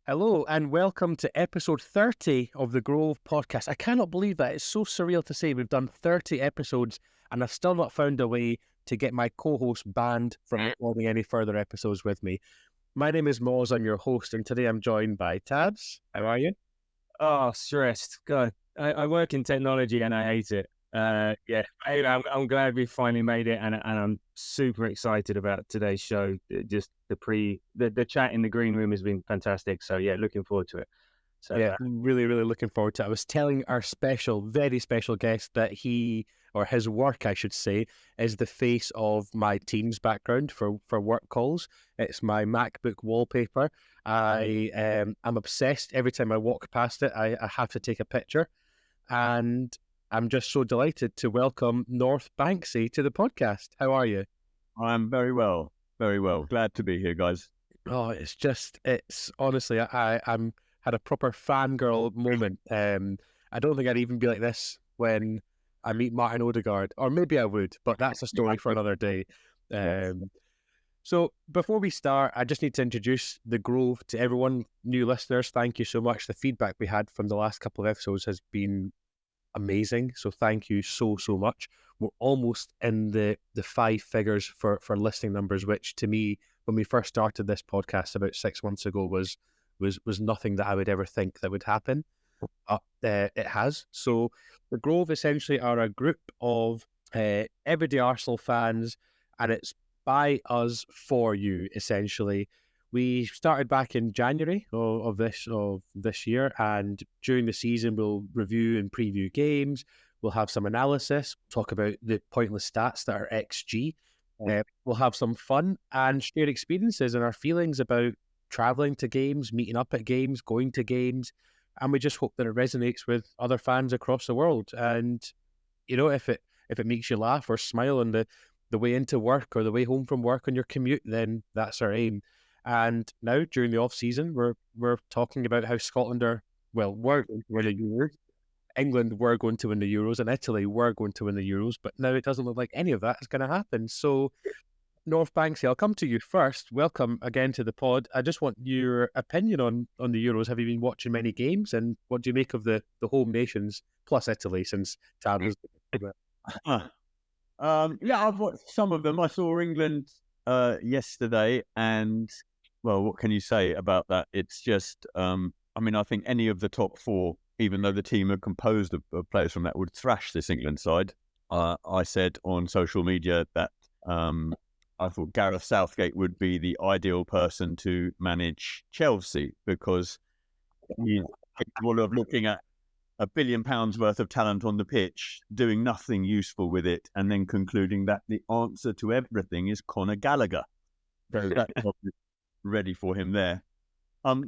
Hello and welcome to episode 30 of the Grove podcast. I cannot believe that. It's so surreal to say we've done 30 episodes and I've still not found a way to get my co-host banned from recording any further episodes with me. My name is Moz, I'm your host, and today I'm joined by Tabs. How are you? Oh, stressed. God, I work in technology and I hate it. I'm glad we finally made it, and I'm super excited about today's show. Just the chat in the green room has been fantastic. So yeah, looking forward to it. So yeah, really looking forward to it. I was telling our very special guest that he, or his work, I should say, is the face of my Teams background for work calls. It's my MacBook wallpaper. I'm obsessed. Every time I walk past it, I have to take a picture. And I'm just so delighted to welcome North Banksy to the podcast. How are you? I'm very well. Glad to be here, guys. Oh, it's honestly, I'm had a proper fangirl moment. I don't think I'd even be like this when I meet Martin Odegaard, or maybe I would, but that's a story for another day. So before we start, I just need to introduce the Grove to everyone, new listeners. Thank you so much. The feedback we had from the last couple of episodes has been amazing. So thank you so much. We're almost in the five figures for listening numbers, which to me, when we first started this podcast about 6 months ago, was nothing that I would ever think that would happen. It has. So the Grove essentially are a group of everyday Arsenal fans, and it's by us for you, essentially. We started back in January of this year, and during the season we'll review and preview games. We'll have some analysis, talk about the pointless stats that are XG. We'll have some fun and share experiences and our feelings about traveling to games, meeting up at games, going to games, and we just hope that it resonates with other fans across the world. And you know, if it makes you laugh or smile on the way into work or the way home from work on your commute, then that's our aim. And now during the off season, we're talking about how Scotland we're going to win the Euros. England were going to win the Euros, and Italy were going to win the Euros, but now it doesn't look like any of that is going to happen. So, North Banksy, I'll come to you first. Welcome again to the pod. I just want your opinion on the Euros. Have you been watching many games, and what do you make of the home nations plus Italy, since Tad was I've watched some of them. I saw England yesterday, and well, what can you say about that? It's just, I think any of the top four, even though the team are composed of players from that, would thrash this England side. I said on social media that I thought Gareth Southgate would be the ideal person to manage Chelsea, because he's capable of looking at £1 billion worth of talent on the pitch, doing nothing useful with it, and then concluding that the answer to everything is Conor Gallagher. So that's ready for him there.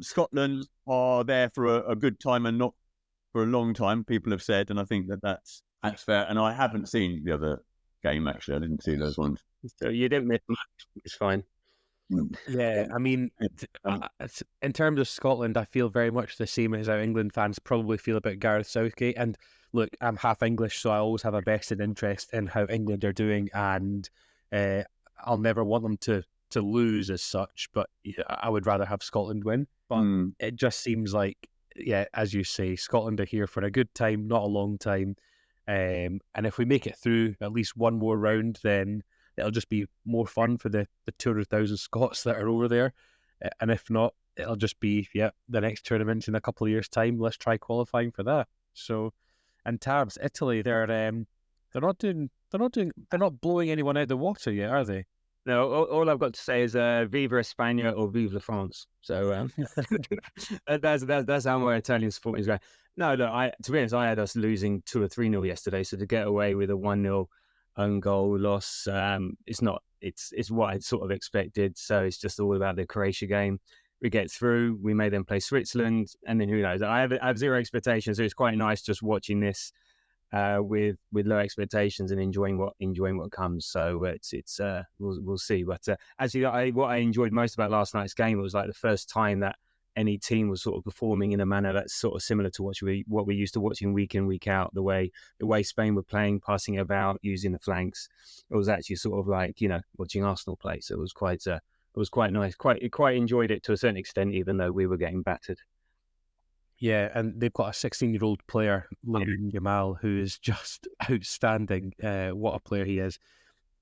Scotland are there for a good time and not for a long time, people have said, and I think that's fair. And I haven't seen the other game, actually. I didn't see those ones. So you didn't miss much. It's fine. Yeah, I mean, in terms of Scotland, I feel very much the same as how England fans probably feel about Gareth Southgate. And look, I'm half English, so I always have a vested interest in how England are doing, and I'll never want them to lose as such, but I would rather have Scotland win. But it just seems like, yeah, as you say, Scotland are here for a good time, not a long time. And if we make it through at least one more round, then it'll just be more fun for the 200,000 Scots that are over there. And if not, it'll just be, the next tournament in a couple of years' time. Let's try qualifying for that. So, and Tabs, Italy, they're not blowing anyone out of the water yet, are they? No, all I've got to say is Viva España or Viva France. So that's how my Italian support is going. No, look, to be honest, I had us losing 2 or 3-0 yesterday. So to get away with a 1-0 own goal loss, it's what I'd sort of expected. So it's just all about the Croatia game. We get through, we may then play Switzerland, and then who knows? I have zero expectations, so it's quite nice just watching this with low expectations and enjoying what comes. So we'll see. But actually, what I enjoyed most about last night's game, it was like the first time that any team was sort of performing in a manner that's sort of similar to what we used to watching week in, week out. The way Spain were playing, passing about, using the flanks, it was actually sort of like, you know, watching Arsenal play. So it was quite nice. Quite enjoyed it to a certain extent, even though we were getting battered. Yeah, and they've got a 16-year-old player, Lamine Yamal, who is just outstanding. What a player he is.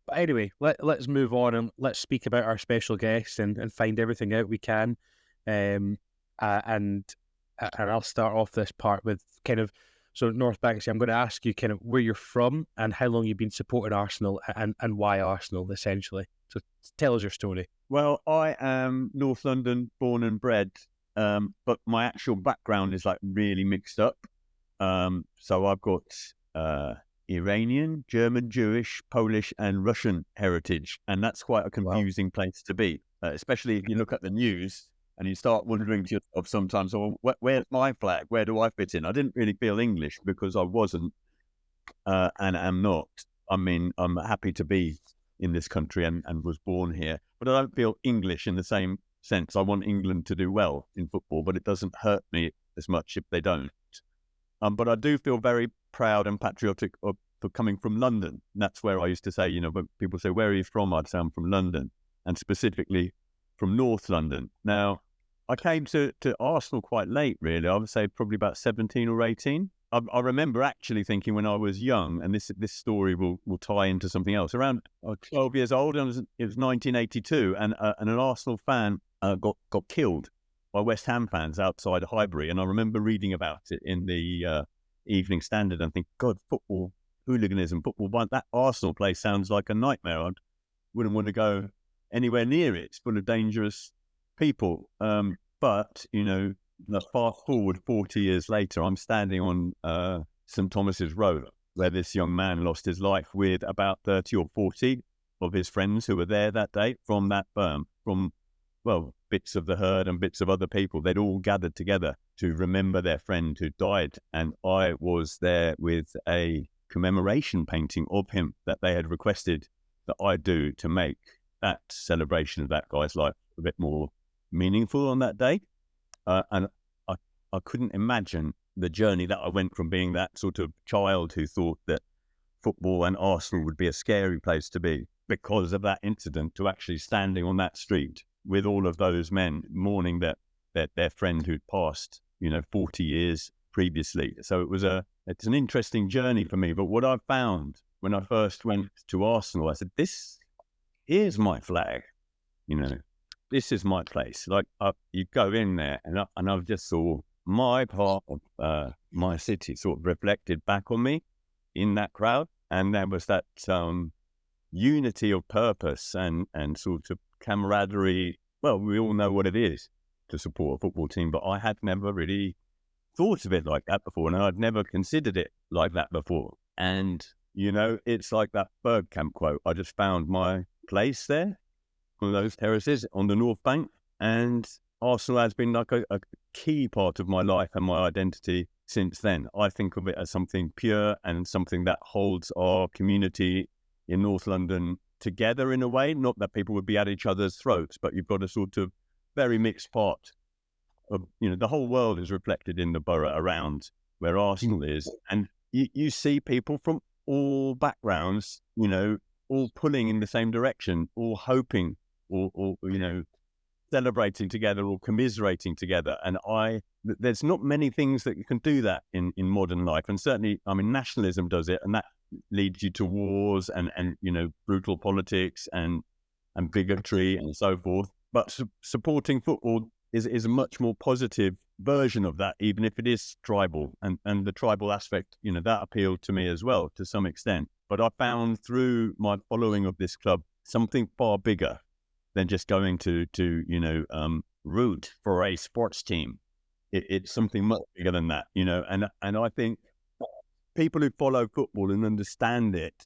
But anyway, let's move on and let's speak about our special guest and find everything out we can. And I'll start off this part with kind of, so North Banksy, I'm going to ask you kind of where you're from and how long you've been supporting Arsenal and why Arsenal, essentially. So tell us your story. Well, I am North London born and bred, but my actual background is like really mixed up. So I've got Iranian, German, Jewish, Polish, and Russian heritage, and that's quite a confusing place to be, especially if you look at the news and you start wondering to yourself sometimes, "Oh, where's my flag? Where do I fit in?" I didn't really feel English because I wasn't, and am not. I mean, I'm happy to be in this country and was born here, but I don't feel English in the same sense. I want England to do well in football, but it doesn't hurt me as much if they don't. But I do feel very proud and patriotic for coming from London. And that's where I used to say, you know, when people say, "Where are you from?" I'd say I'm from London, and specifically from North London. Now, I came to Arsenal quite late, really. I would say probably about 17 or 18. I remember actually thinking when I was young, and this story will tie into something else. Around 12 years old, and it was 1982, and an Arsenal fan got killed by West Ham fans outside Highbury, and I remember reading about it in the Evening Standard and think, God, football hooliganism, football, that Arsenal place sounds like a nightmare. I wouldn't want to go anywhere near it. It's full of dangerous people. But, you know, fast forward 40 years later, I'm standing on St. Thomas's Road, where this young man lost his life with about 30 or 40 of his friends who were there that day from that firm, from, well, bits of the herd and bits of other people. They'd all gathered together to remember their friend who died. And I was there with a commemoration painting of him that they had requested that I do to make that celebration of that guy's life a bit more meaningful on that day. And I couldn't imagine the journey that I went from being that sort of child who thought that football and Arsenal would be a scary place to be because of that incident to actually standing on that street with all of those men mourning that their friend who'd passed, 40 years previously. So it's an interesting journey for me. But what I found when I first went to Arsenal, I said, this is my flag, this is my place. Like you go in there and I just saw my part of my city sort of reflected back on me in that crowd. And there was that unity of purpose and sort of camaraderie. Well, we all know what it is to support a football team, but I had never really thought of it like that before, and I'd never considered it like that before. And, it's like that Bergkamp quote. I just found my place there on those terraces on the North Bank, and Arsenal has been like a key part of my life and my identity since then. I think of it as something pure and something that holds our community in North London together in a way. Not that people would be at each other's throats, but you've got a sort of very mixed part of, the whole world is reflected in the borough around where Arsenal is. And you see people from all backgrounds, all pulling in the same direction, all hoping or celebrating together or commiserating together. And there's not many things that you can do that in modern life. And certainly, nationalism does it, and that leads you to wars and brutal politics and bigotry and so forth. But supporting football is a much more positive version of that, even if it is tribal. And the tribal aspect, that appealed to me as well to some extent. But I found through my following of this club something far bigger than just going to root for a sports team. It's something much bigger than that, and I think people who follow football and understand it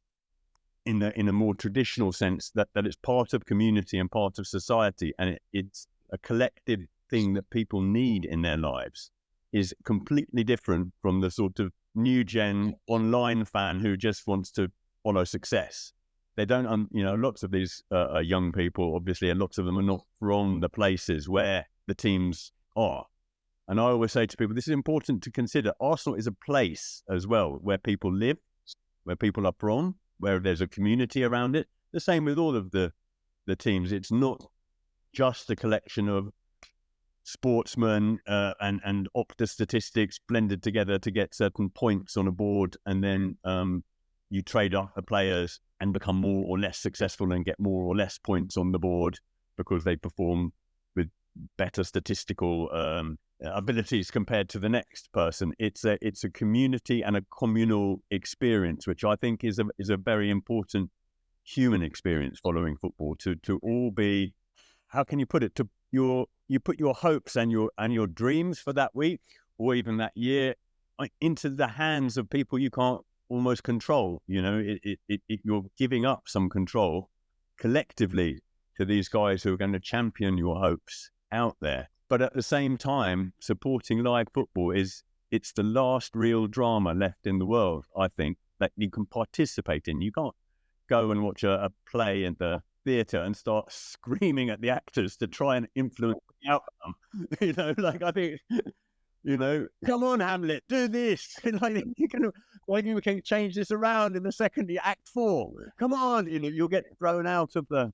in a more traditional sense, that it's part of community and part of society, and it's a collective thing that people need in their lives, is completely different from the sort of new gen online fan who just wants to follow success. They don't, lots of these young people, obviously, and lots of them are not from the places where the teams are. And I always say to people, this is important to consider. Arsenal is a place as well where people live, where people are from, where there's a community around it. The same with all of the teams. It's not just a collection of sportsmen and Opta statistics blended together to get certain points on a board, and then you trade up the players and become more or less successful and get more or less points on the board because they perform with better statistical abilities compared to the next person. It's a community and a communal experience, which I think is a very important human experience following football. To all be, how can you put it? You put your hopes and your dreams for that week or even that year into the hands of people you can't almost control. You're giving up some control collectively to these guys who are going to champion your hopes out there. But at the same time, supporting live football it's the last real drama left in the world, I think, that you can participate in. You can't go and watch a play in the theatre and start screaming at the actors to try and influence the outcome. I think, come on, Hamlet, do this. You can change this around in the second act 4. Come on, you'll get thrown out of the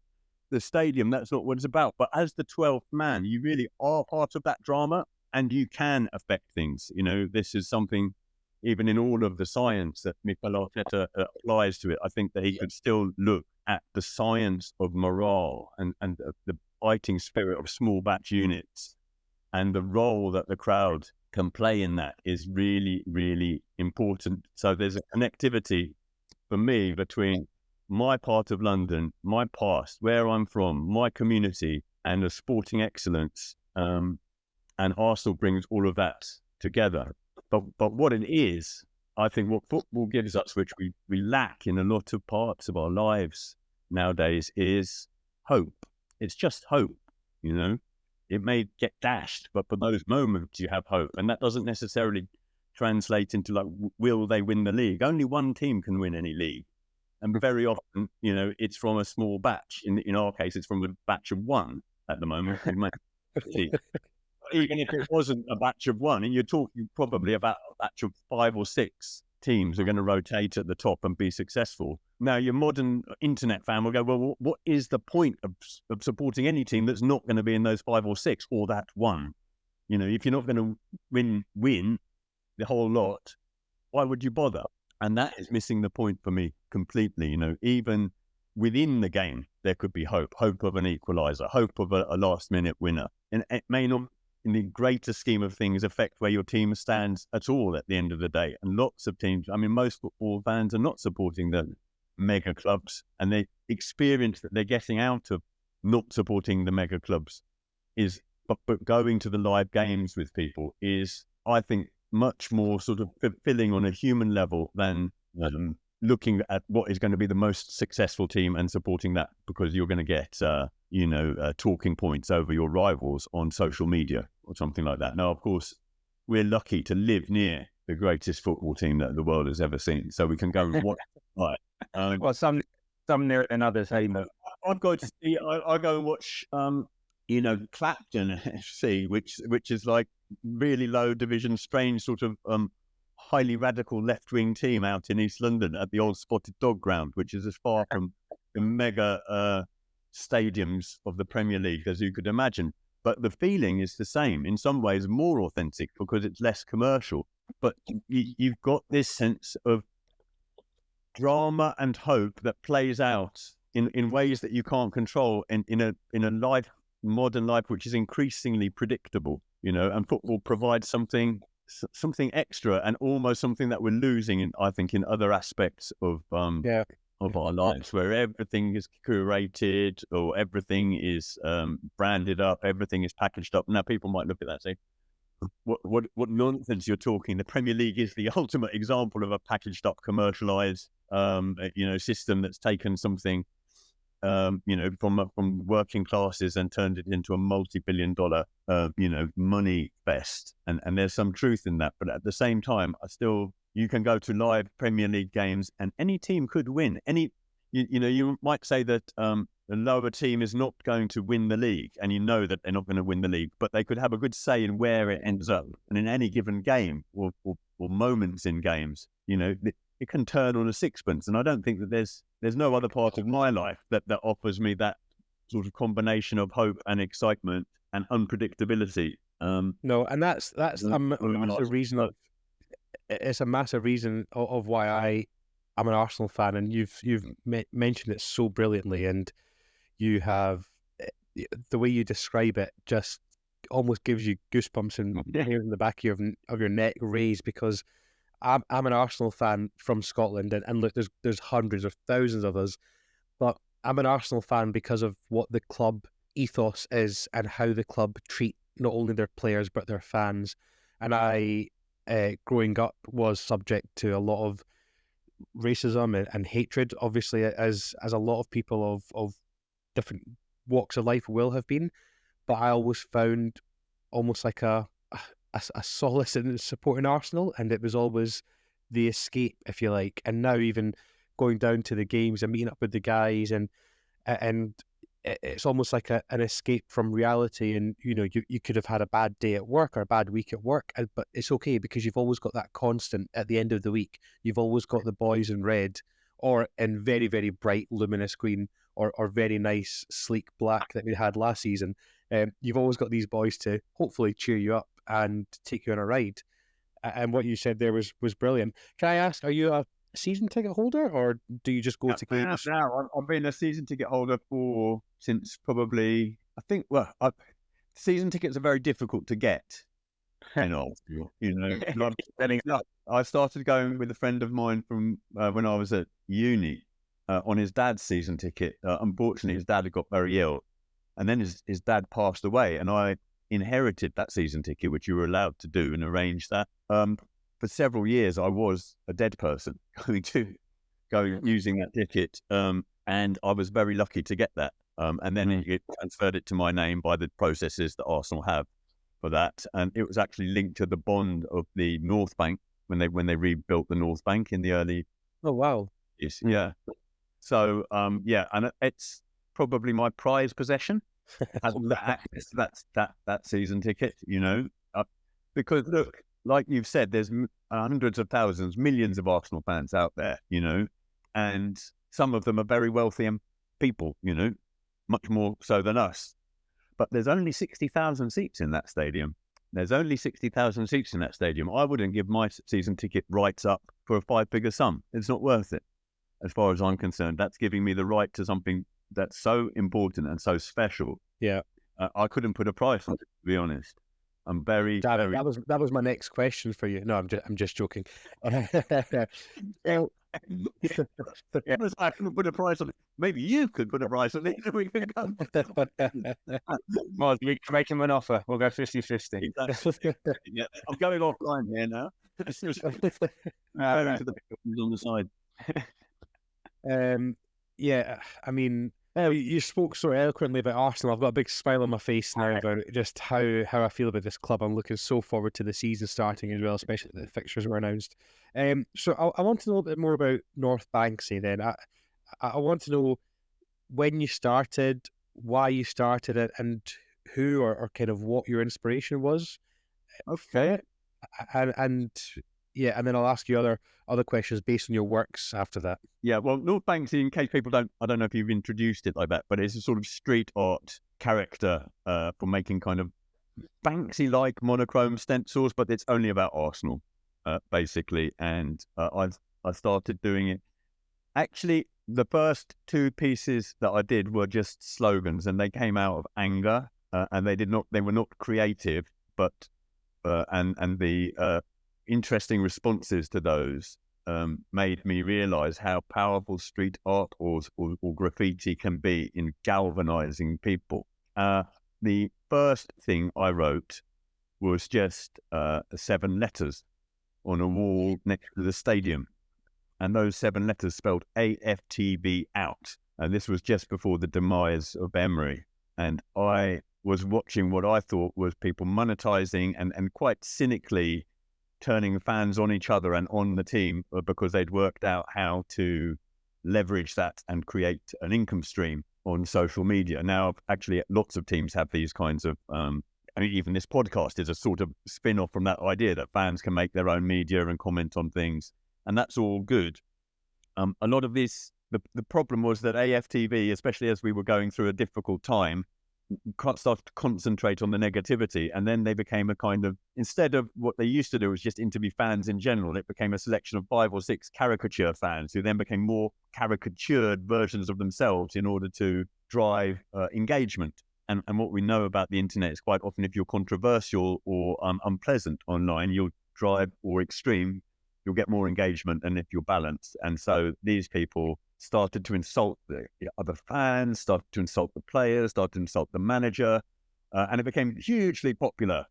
stadium. That's not what it's about. But as the 12th man, you really are part of that drama and you can affect things. This is something, even in all of the science that Mikel Arteta applies to it, I think that he could still look at the science of morale and the fighting spirit of small batch units, and the role that the crowd can play in that is really, really important. So there's a connectivity for me between my part of London, my past, where I'm from, my community, and the sporting excellence. And Arsenal brings all of that together. But what it is, I think what football gives us, which we lack in a lot of parts of our lives nowadays, is hope. It's just hope, It may get dashed, but for those moments you have hope. And that doesn't necessarily translate into will they win the league? Only one team can win any league. And very often, it's from a small batch. In our case, it's from a batch of 1 at the moment. Even if it wasn't a batch of 1, and you're talking probably about a batch of 5 or 6 teams are going to rotate at the top and be successful. Now, your modern internet fan will go, well, what is the point of supporting any team that's not going to be in those 5 or 6 or that 1? If you're not going to win the whole lot, why would you bother? And that is missing the point for me completely. Even within the game, there could be hope of an equaliser, hope of a last-minute winner. And it may not, in the greater scheme of things, affect where your team stands at all at the end of the day. And lots of teams, most football fans are not supporting the mega clubs, and the experience that they're getting out of not supporting the mega clubs but going to the live games with people is, I think, much more sort of fulfilling on a human level than looking at what is going to be the most successful team and supporting that because you're going to get, talking points over your rivals on social media or something like that. Now, of course, we're lucky to live near the greatest football team that the world has ever seen, so we can go and watch. Well, some near it than others. Hey, I've got to see. I go and watch. Clapton FC, which is like really low division, strange sort of highly radical left-wing team out in East London at the old Spotted Dog ground, which is as far from the mega stadiums of the Premier League as you could imagine. But the feeling is the same, in some ways more authentic because it's less commercial. But you've got this sense of drama and hope that plays out in ways that you can't control in a modern life which is increasingly predictable, and football provides something extra and almost something that we're losing I think in other aspects of our lives, where everything is curated or everything is branded up, everything is packaged up. Now people might look at that and say, what nonsense you're talking. The Premier League is the ultimate example of a packaged up, commercialized system that's taken something from working classes and turned it into a multi-billion-dollar money fest, and there's some truth in that. But at the same time, you can go to live Premier League games and any team could win. You might say that the lower team is not going to win the league, and you know that they're not going to win the league, but they could have a good say in where it ends up. And in any given game or moments in games, you know, it can turn on a sixpence. And I don't think that there's no other part of my life that offers me that sort of combination of hope and excitement and unpredictability. No, and that's a massive reason. It's a massive reason of why I'm an Arsenal fan, and you've mentioned it so brilliantly, and you have the way you describe it just almost gives you goosebumps and hairs in the back of your neck raised, because I'm an Arsenal fan from Scotland, and look, there's hundreds or thousands of us, but I'm an Arsenal fan because of what the club ethos is and how the club treat not only their players but their fans. And I, growing up, was subject to a lot of racism and hatred, obviously, as a lot of people of different walks of life will have been. But I always found almost like a solace in supporting Arsenal, and it was always the escape, if you like. And now even going down to the games and meeting up with the guys, and it's almost like an escape from reality. And you know, you could have had a bad day at work or a bad week at work, but it's okay because you've always got that constant at the end of the week. You've always got the boys in red, or in very, very bright luminous green, or very nice sleek black that we had last season. You've always got these boys to hopefully cheer you up and take you on a ride. And what you said there was brilliant. Can I ask, are you a season ticket holder, or do you just go to games? Now, I've been a season ticket holder since probably, I think, season tickets are very difficult to get. I started going with a friend of mine from when I was at uni on his dad's season ticket. Unfortunately, his dad had got very ill, and then his dad passed away, and I inherited that season ticket, which you were allowed to do and arrange that. For several years, I was a dead person using that ticket, and I was very lucky to get that. And then it transferred it to my name by the processes that Arsenal have for that, and it was actually linked to the bond of the North Bank when they rebuilt the North Bank in the early. Oh wow! Yes, yeah. So and it's probably my prized possession. That's that season ticket, you know, because look, like you've said, there's hundreds of thousands, millions of Arsenal fans out there, you know, and some of them are very wealthy and people, you know, much more so than us. But there's only 60,000 seats in that stadium. I wouldn't give my season ticket rights up for a 5-figure sum. It's not worth it, as far as I'm concerned. That's giving me the right to something that's so important and so special. Yeah, I couldn't put a price on it, to be honest. I'm very. That was my next question for you. No, I'm just joking. I couldn't put a price on it. Maybe you could put a price on it. We can go. Well, we can make him an offer. We'll go 50-50. Exactly. Yeah, I'm going offline here now. To the on the side. Yeah, I mean, you spoke so eloquently about Arsenal. I've got a big smile on my face now about just how I feel about this club. I'm looking so forward to the season starting as well, especially the fixtures were announced. So I want to know a bit more about North Banksy then. I want to know when you started, why you started it, and who or kind of what your inspiration was. Okay. And then I'll ask you other questions based on your works after that. Yeah, well, North Banksy, in case people I don't know if you've introduced it like that, but it's a sort of street art character for making kind of Banksy-like monochrome stencils, but it's only about Arsenal, basically. And I started doing it. Actually, the first 2 pieces that I did were just slogans, and they came out of anger, and they were not creative, but and the interesting responses to those made me realize how powerful street art or graffiti can be in galvanizing people. The first thing I wrote was just 7 letters on a wall next to the stadium, and those 7 letters spelled AFTV out. And this was just before the demise of Emery, and I was watching what I thought was people monetizing and quite cynically turning fans on each other and on the team because they'd worked out how to leverage that and create an income stream. on social media. Now, actually, lots of teams have these kinds of, I mean, even this podcast is a sort of spin-off from that idea that fans can make their own media and comment on things, and that's all good. A lot of this, the problem was that AFTV, especially as we were going through a difficult time, started to concentrate on the negativity, and then they became a kind of, instead of what they used to do was just interview fans in general, it became a selection of 5 or 6 caricature fans who then became more caricatured versions of themselves in order to drive engagement. And what we know about the internet is quite often if you're controversial or unpleasant online, you'll drive, or extreme, you'll get more engagement than if you're balanced. And so these people started to insult the other fans, started to insult the players, started to insult the manager, and it became hugely popular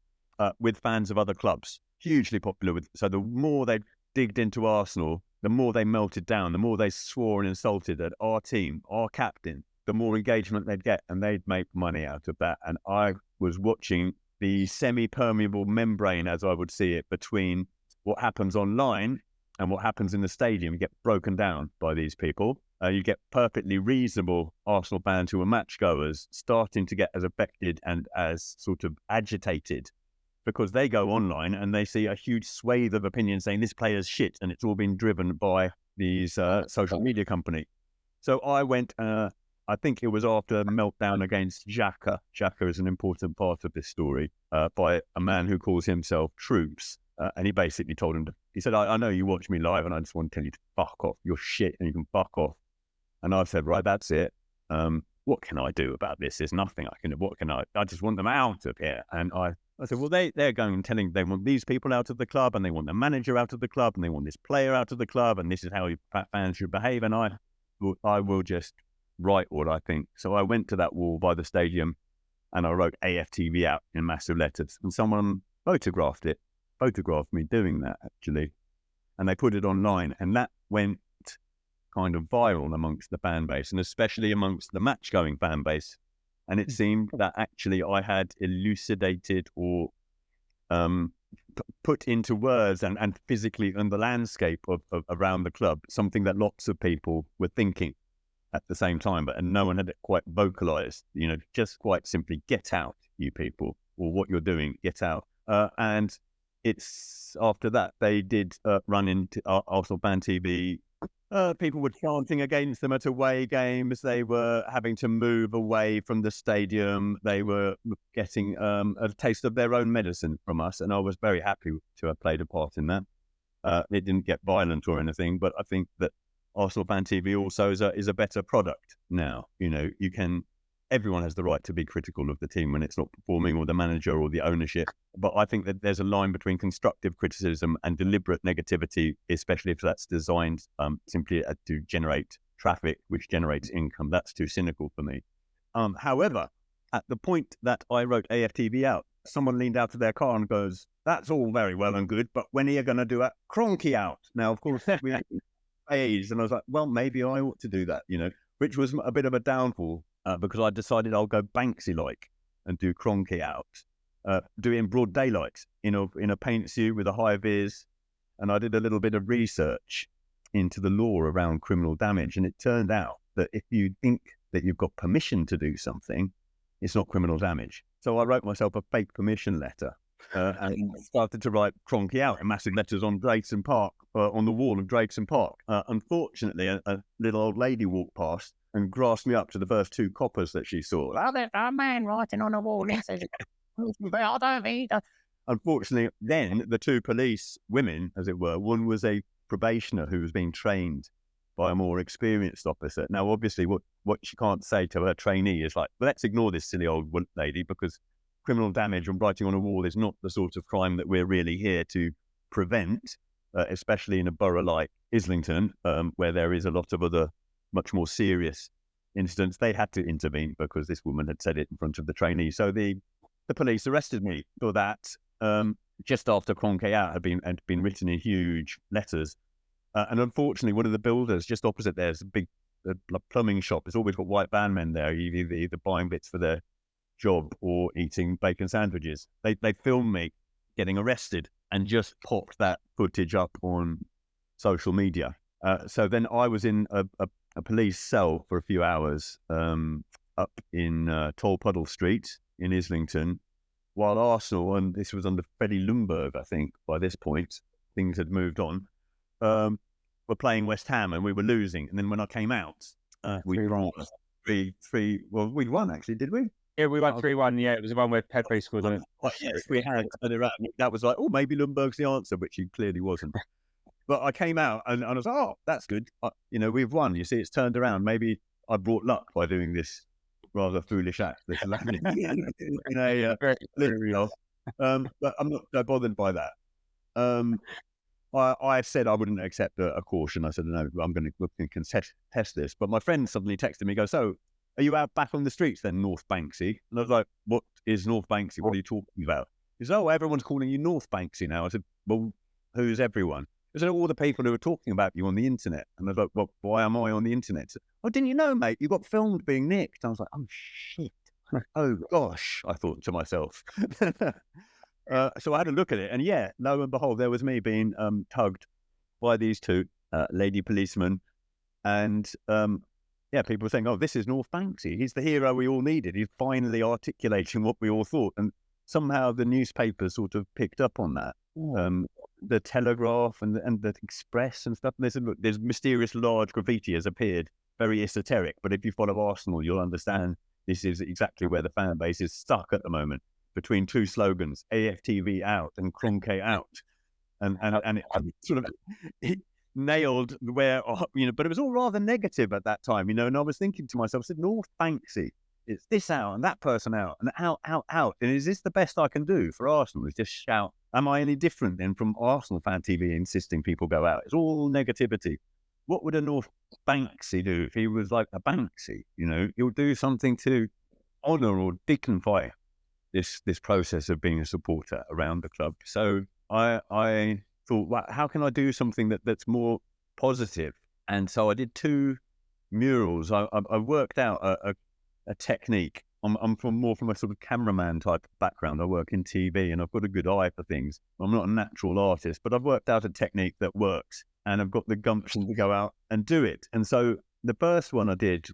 with fans of other clubs. Hugely popular with. So the more they digged into Arsenal, the more they melted down, the more they swore and insulted at our team, our captain, the more engagement they'd get, and they'd make money out of that. And I was watching the semi-permeable membrane, as I would see it, between what happens online and what happens in the stadium get broken down by these people. You get perfectly reasonable Arsenal fans who are match goers starting to get as affected and as sort of agitated because they go online and they see a huge swathe of opinion saying this player's shit, and it's all been driven by these social media company. So I went, I think it was after the meltdown against Xhaka. Xhaka is an important part of this story, by a man who calls himself Troops. And he basically told him, he said, I know you watch me live and I just want to tell you to fuck off. You're shit and you can fuck off. And I said, right, that's it. What can I do about this? There's nothing I can do. What can I just want them out of here. And I said, well, they're going and telling, they want these people out of the club and they want the manager out of the club and they want this player out of the club and this is how fans should behave. And I will just write what I think. So I went to that wall by the stadium and I wrote AFTV out in massive letters, and someone photographed me doing that actually, and they put it online, and that went kind of viral amongst the fan base, and especially amongst the match going fan base. And it seemed that actually I had elucidated or put into words and physically in the landscape of around the club something that lots of people were thinking at the same time, and no one had it quite vocalized, just quite simply, get out, you people, or what you're doing, get out. And it's after that they did run into Arsenal Fan TV. People were chanting against them at away games. They were having to move away from the stadium. They were getting a taste of their own medicine from us, and I was very happy to have played a part in that. It didn't get violent or anything, but I think that Arsenal Fan TV also is a better product now. Everyone has the right to be critical of the team when it's not performing, or the manager or the ownership. But I think that there's a line between constructive criticism and deliberate negativity, especially if that's designed simply to generate traffic, which generates income. That's too cynical for me. However, at the point that I wrote AFTV out, someone leaned out of their car and goes, that's all very well and good, but when are you going to do a Cronky out? Now, of course, we had phase, and I was like, well, maybe I ought to do that, which was a bit of a downfall. Because I decided I'll go Banksy-like and do Cronky out, do it in broad daylight, in a paint suit with a high vis. And I did a little bit of research into the law around criminal damage, and it turned out that if you think that you've got permission to do something, it's not criminal damage. So I wrote myself a fake permission letter and started to write Cronky out in massive letters on Drayton Park, on the wall of Drayton Park. Unfortunately, a little old lady walked past and grasped me up to the first 2 coppers that she saw. Oh, there's a man writing on a wall. Unfortunately, then the 2 police women, as it were, one was a probationer who was being trained by a more experienced officer. Now, obviously, what she can't say to her trainee is like, well, let's ignore this silly old lady, because criminal damage and writing on a wall is not the sort of crime that we're really here to prevent, especially in a borough like Islington, where there is a lot of other much more serious incidents. They had to intervene because this woman had said it in front of the trainee. So the police arrested me for that, just after Cronky out had been written in huge letters. And unfortunately, one of the builders just opposite there's a big plumbing shop. It's always got white van men there, either buying bits for their job or eating bacon sandwiches. They filmed me getting arrested and just popped that footage up on social media. So then I was in a police cell for a few hours up in Tolpuddle Street in Islington, while Arsenal, and this was under Freddie Ljungberg, I think, by this point, things had moved on, were playing West Ham and we were losing. And then when I came out, we won 3-3. Well, we won actually, did we? Yeah, we won 3-1. Yeah, it was the one where Pepe scored on it. Yes, we had. And that was like, oh, maybe Ljungberg's the answer, which he clearly wasn't. But I came out and I was like, oh, that's good. We've won. You see, it's turned around. Maybe I brought luck by doing this rather foolish act. But I'm not so bothered by that. I said I wouldn't accept a caution. I said, no, I'm going to contest this. But my friend suddenly texted me, goes, so are you out back on the streets then, North Banksy? And I was like, what is North Banksy? What are you talking about? He said, oh, everyone's calling you North Banksy now. I said, well, who's everyone? I said, all the people who are talking about you on the internet. And I was like, well, why am I on the internet? Said, oh, didn't you know, mate? You got filmed being nicked. I was like, oh, shit. Oh, gosh, I thought to myself. So I had a look at it. And yeah, lo and behold, there was me being tugged by these two lady policemen. And people were saying, oh, this is North Banksy. He's the hero we all needed. He's finally articulating what we all thought. And somehow the newspapers sort of picked up on that. The Telegraph and the Express and stuff. There's mysterious large graffiti has appeared, very esoteric. But if you follow Arsenal, you'll understand this is exactly where the fan base is stuck at the moment, between two slogans: AFTV out and Kroenke out. And it sort of nailed where, but it was all rather negative at that time, and I was thinking to myself, I said, North Banksy, it's this out and that person out and out. And is this the best I can do for Arsenal? Is just shout? Am I any different then from Arsenal fan TV insisting people go out? It's all negativity. What would a North Banksy do if he was like a Banksy? He'll do something to honour or dignify this process of being a supporter around the club. So I thought, well, how can I do something that's more positive? And so I did 2 murals. I worked out a technique. I'm from a sort of cameraman type of background. I work in TV and I've got a good eye for things. I'm not a natural artist, but I've worked out a technique that works and I've got the gumption to go out and do it. And so the first one I did,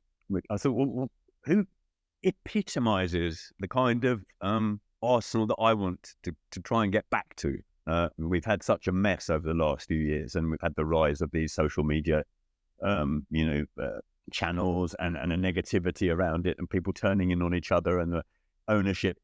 I thought, well, who epitomizes the kind of Arsenal that I want to try and get back to? We've had such a mess over the last few years, and we've had the rise of these social media, channels and a negativity around it, and people turning in on each other, and the ownership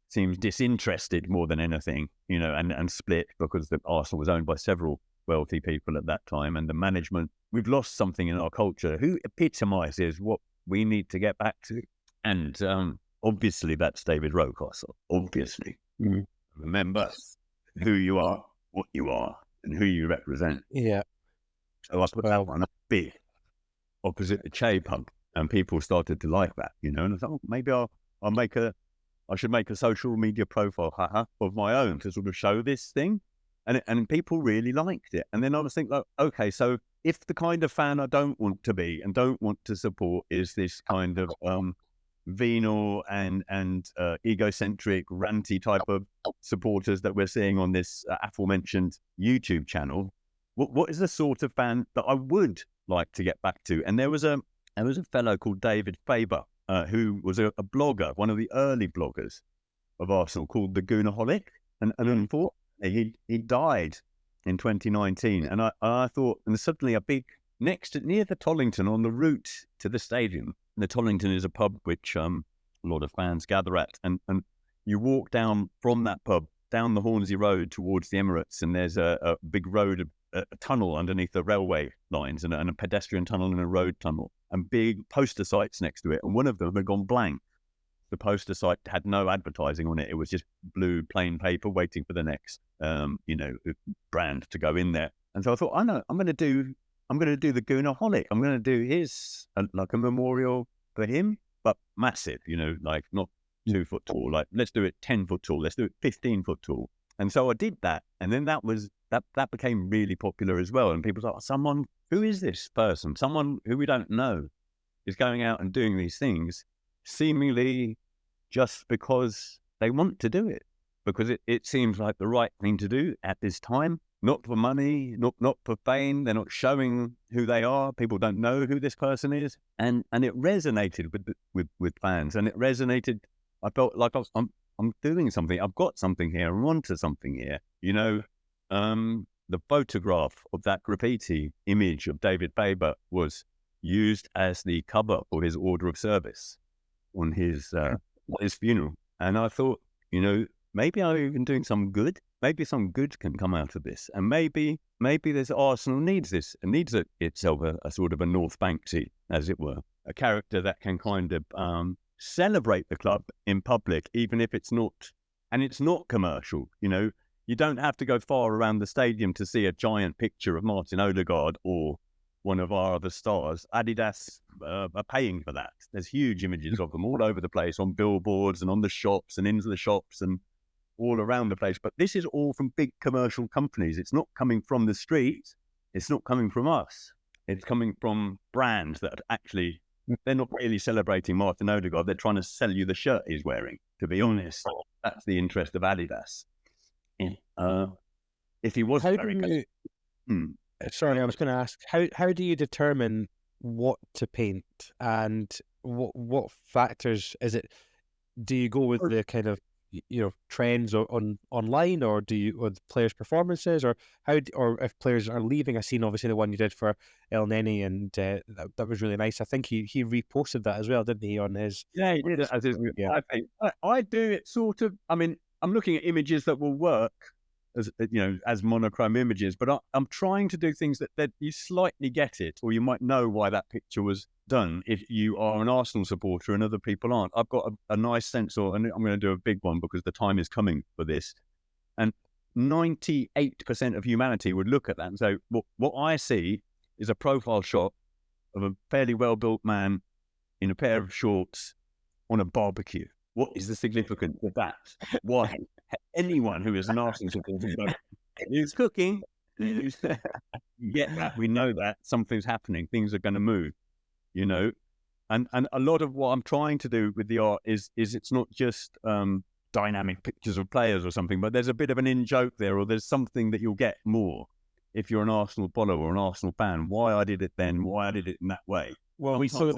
seems disinterested more than anything, and split because the Arsenal was owned by several wealthy people at that time, and the management. We've lost something in our culture. Who epitomizes what we need to get back to? And obviously that's David Rocastle. Obviously, remember who you are, what you are, and who you represent. Yeah. So I put that one up big opposite the Che pub, and people started to like that, And I thought, maybe I should make a social media profile of my own to sort of show this thing, and people really liked it. And then I was thinking, like, okay, so if the kind of fan I don't want to be and don't want to support is this kind of venal and egocentric, ranty type of supporters that we're seeing on this aforementioned YouTube channel, what is the sort of fan that I would like to get back to? And there was a fellow called David Faber, who was a blogger, one of the early bloggers of Arsenal, called the Goonaholic, and unfortunately he died in 2019. And I thought, and suddenly a big near the Tollington, on the route to the stadium. The Tollington is a pub which a lot of fans gather at, and you walk down from that pub down the Hornsey Road towards the Emirates, and there's a big road, a tunnel underneath the railway lines, and a pedestrian tunnel and a road tunnel, and big poster sites next to it. And one of them had gone blank. The poster site had no advertising on it. It was just blue plain paper waiting for the next brand to go in there. And so I thought, I know, I'm going to do the Goonaholic. I'm going to do his, like a memorial for him, but massive, like not 2 foot tall. Like, let's do it 10 foot tall. Let's do it 15 foot tall. And so I did that. And then that became really popular as well. And people thought, who is this person? Someone who we don't know is going out and doing these things, seemingly just because they want to do it, because it seems like the right thing to do at this time. not for money, not for fame. They're not showing who they are. People don't know who this person is, and it resonated with fans, and it resonated. I felt like I'm doing something. I've got something here. I'm onto something here. The photograph of that graffiti image of David Faber was used as the cover for his order of service on his funeral, and I thought, maybe I'm even doing some good. Maybe some good can come out of this, and maybe this Arsenal needs this. It needs itself a sort of a North Banksy, as it were, a character that can kind of celebrate the club in public, even if it's not, and it's not commercial. You don't have to go far around the stadium to see a giant picture of Martin Odegaard or one of our other stars. Adidas are paying for that. There's huge images of them all over the place, on billboards and on the shops and into the shops and all around the place. But this is all from big commercial companies. It's not coming from the street. It's not coming from us. It's coming from brands that actually, they're not really celebrating Martin Odegaard. They're trying to sell you the shirt he's wearing, to be honest. That's the interest of Adidas. If he was very good. Sorry, I was going to ask, how do you determine what to paint, and what factors is it? Do you go with the kind of trends online, or do you with players' performances, or or if players are leaving? I've seen obviously the one you did for El Neni, and that was really nice. I think he reposted that as well, didn't he? On his he did it as his. Yeah. I do it sort of. I mean, I'm looking at images that will work as monochrome images, but I'm trying to do things that you slightly get it, or you might know why that picture was done if you are an Arsenal supporter and other people aren't. I've got a nice sense of, and I'm going to do a big one because the time is coming for this, and 98% of humanity would look at that and say, what I see is a profile shot of a fairly well-built man in a pair of shorts on a barbecue. What is the significance of that? Why? Anyone who is an Arsenal supporter who's cooking, you get that. We know that something's happening. Things are going to move, And a lot of what I'm trying to do with the art is it's not just dynamic pictures of players or something, but there's a bit of an in-joke there, or there's something that you'll get more if you're an Arsenal follower or an Arsenal fan. Why I did it then, why I did it in that way. Well, we saw what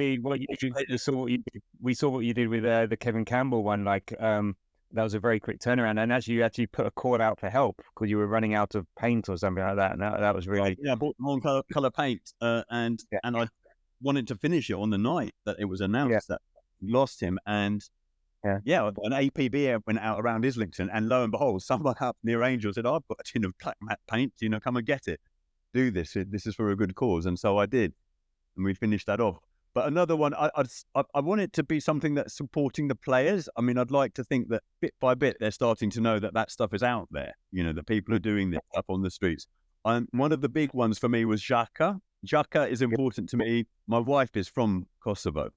you did with the Kevin Campbell one. That was a very quick turnaround, and as you actually put a call out for help because you were running out of paint or something like that, and that was really I bought more color paint, and I wanted to finish it on the night that it was announced that we lost him, and an APB went out around Islington, and lo and behold, someone up near Angel said, "I've got a tin of black matte paint, come and get it. Do this. This is for a good cause," and so I did. And we finished that off. But another one, I want it to be something that's supporting the players. I mean, I'd like to think that bit by bit, they're starting to know that stuff is out there. The people are doing this up on the streets. One of the big ones for me was Xhaka. Xhaka is important to me. My wife is from Kosovo.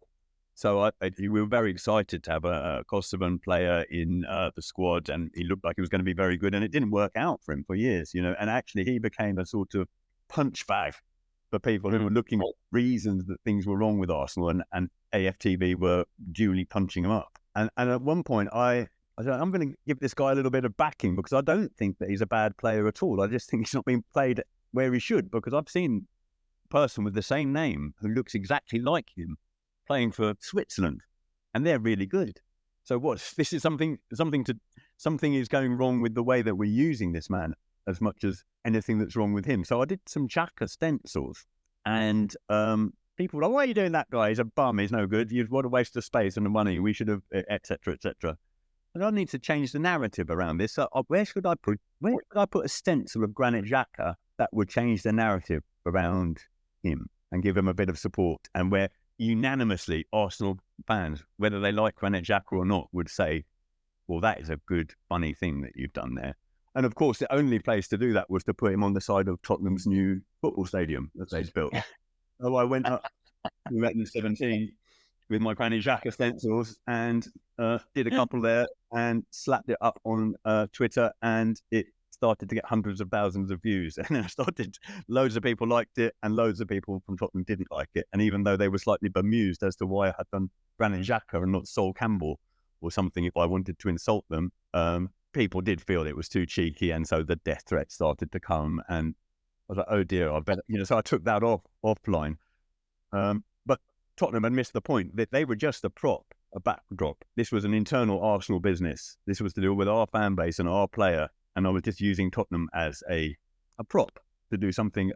So we were very excited to have a Kosovan player in the squad, and he looked like he was going to be very good. And it didn't work out for him for years, And actually, he became a sort of punch bag for people who were looking at reasons that things were wrong with Arsenal, and AFTV were duly punching him up. And at one point, I said, I'm going to give this guy a little bit of backing because I don't think that he's a bad player at all. I just think he's not being played where he should, because I've seen a person with the same name who looks exactly like him playing for Switzerland, and they're really good. So this is something is going wrong with the way that we're using this man as much as anything that's wrong with him. So I did some Xhaka stencils, and people were like, "Why are you doing that, guy? He's a bum. He's no good. What a waste of space and the money. We should have, etc., etc." And I need to change the narrative around this. So where should I put a stencil of Granit Xhaka that would change the narrative around him and give him a bit of support, and where unanimously Arsenal fans, whether they like Granit Xhaka or not, would say, "Well, that is a good, funny thing that you've done there." And of course, the only place to do that was to put him on the side of Tottenham's new football stadium that they've built. So I went up to 17 with my Granit Xhaka stencils and did a couple there and slapped it up on Twitter, and it started to get hundreds of thousands of views. And then loads of people liked it, and loads of people from Tottenham didn't like it. And even though they were slightly bemused as to why I had done Granit Xhaka and not Sol Campbell or something, if I wanted to insult them, people did feel it was too cheeky, and so the death threats started to come, and I was like, oh dear, I better, so I took that offline. But Tottenham had missed the point that they were just a prop, a backdrop. This was an internal Arsenal business. This was to do with our fan base and our player, and I was just using Tottenham as a prop to do something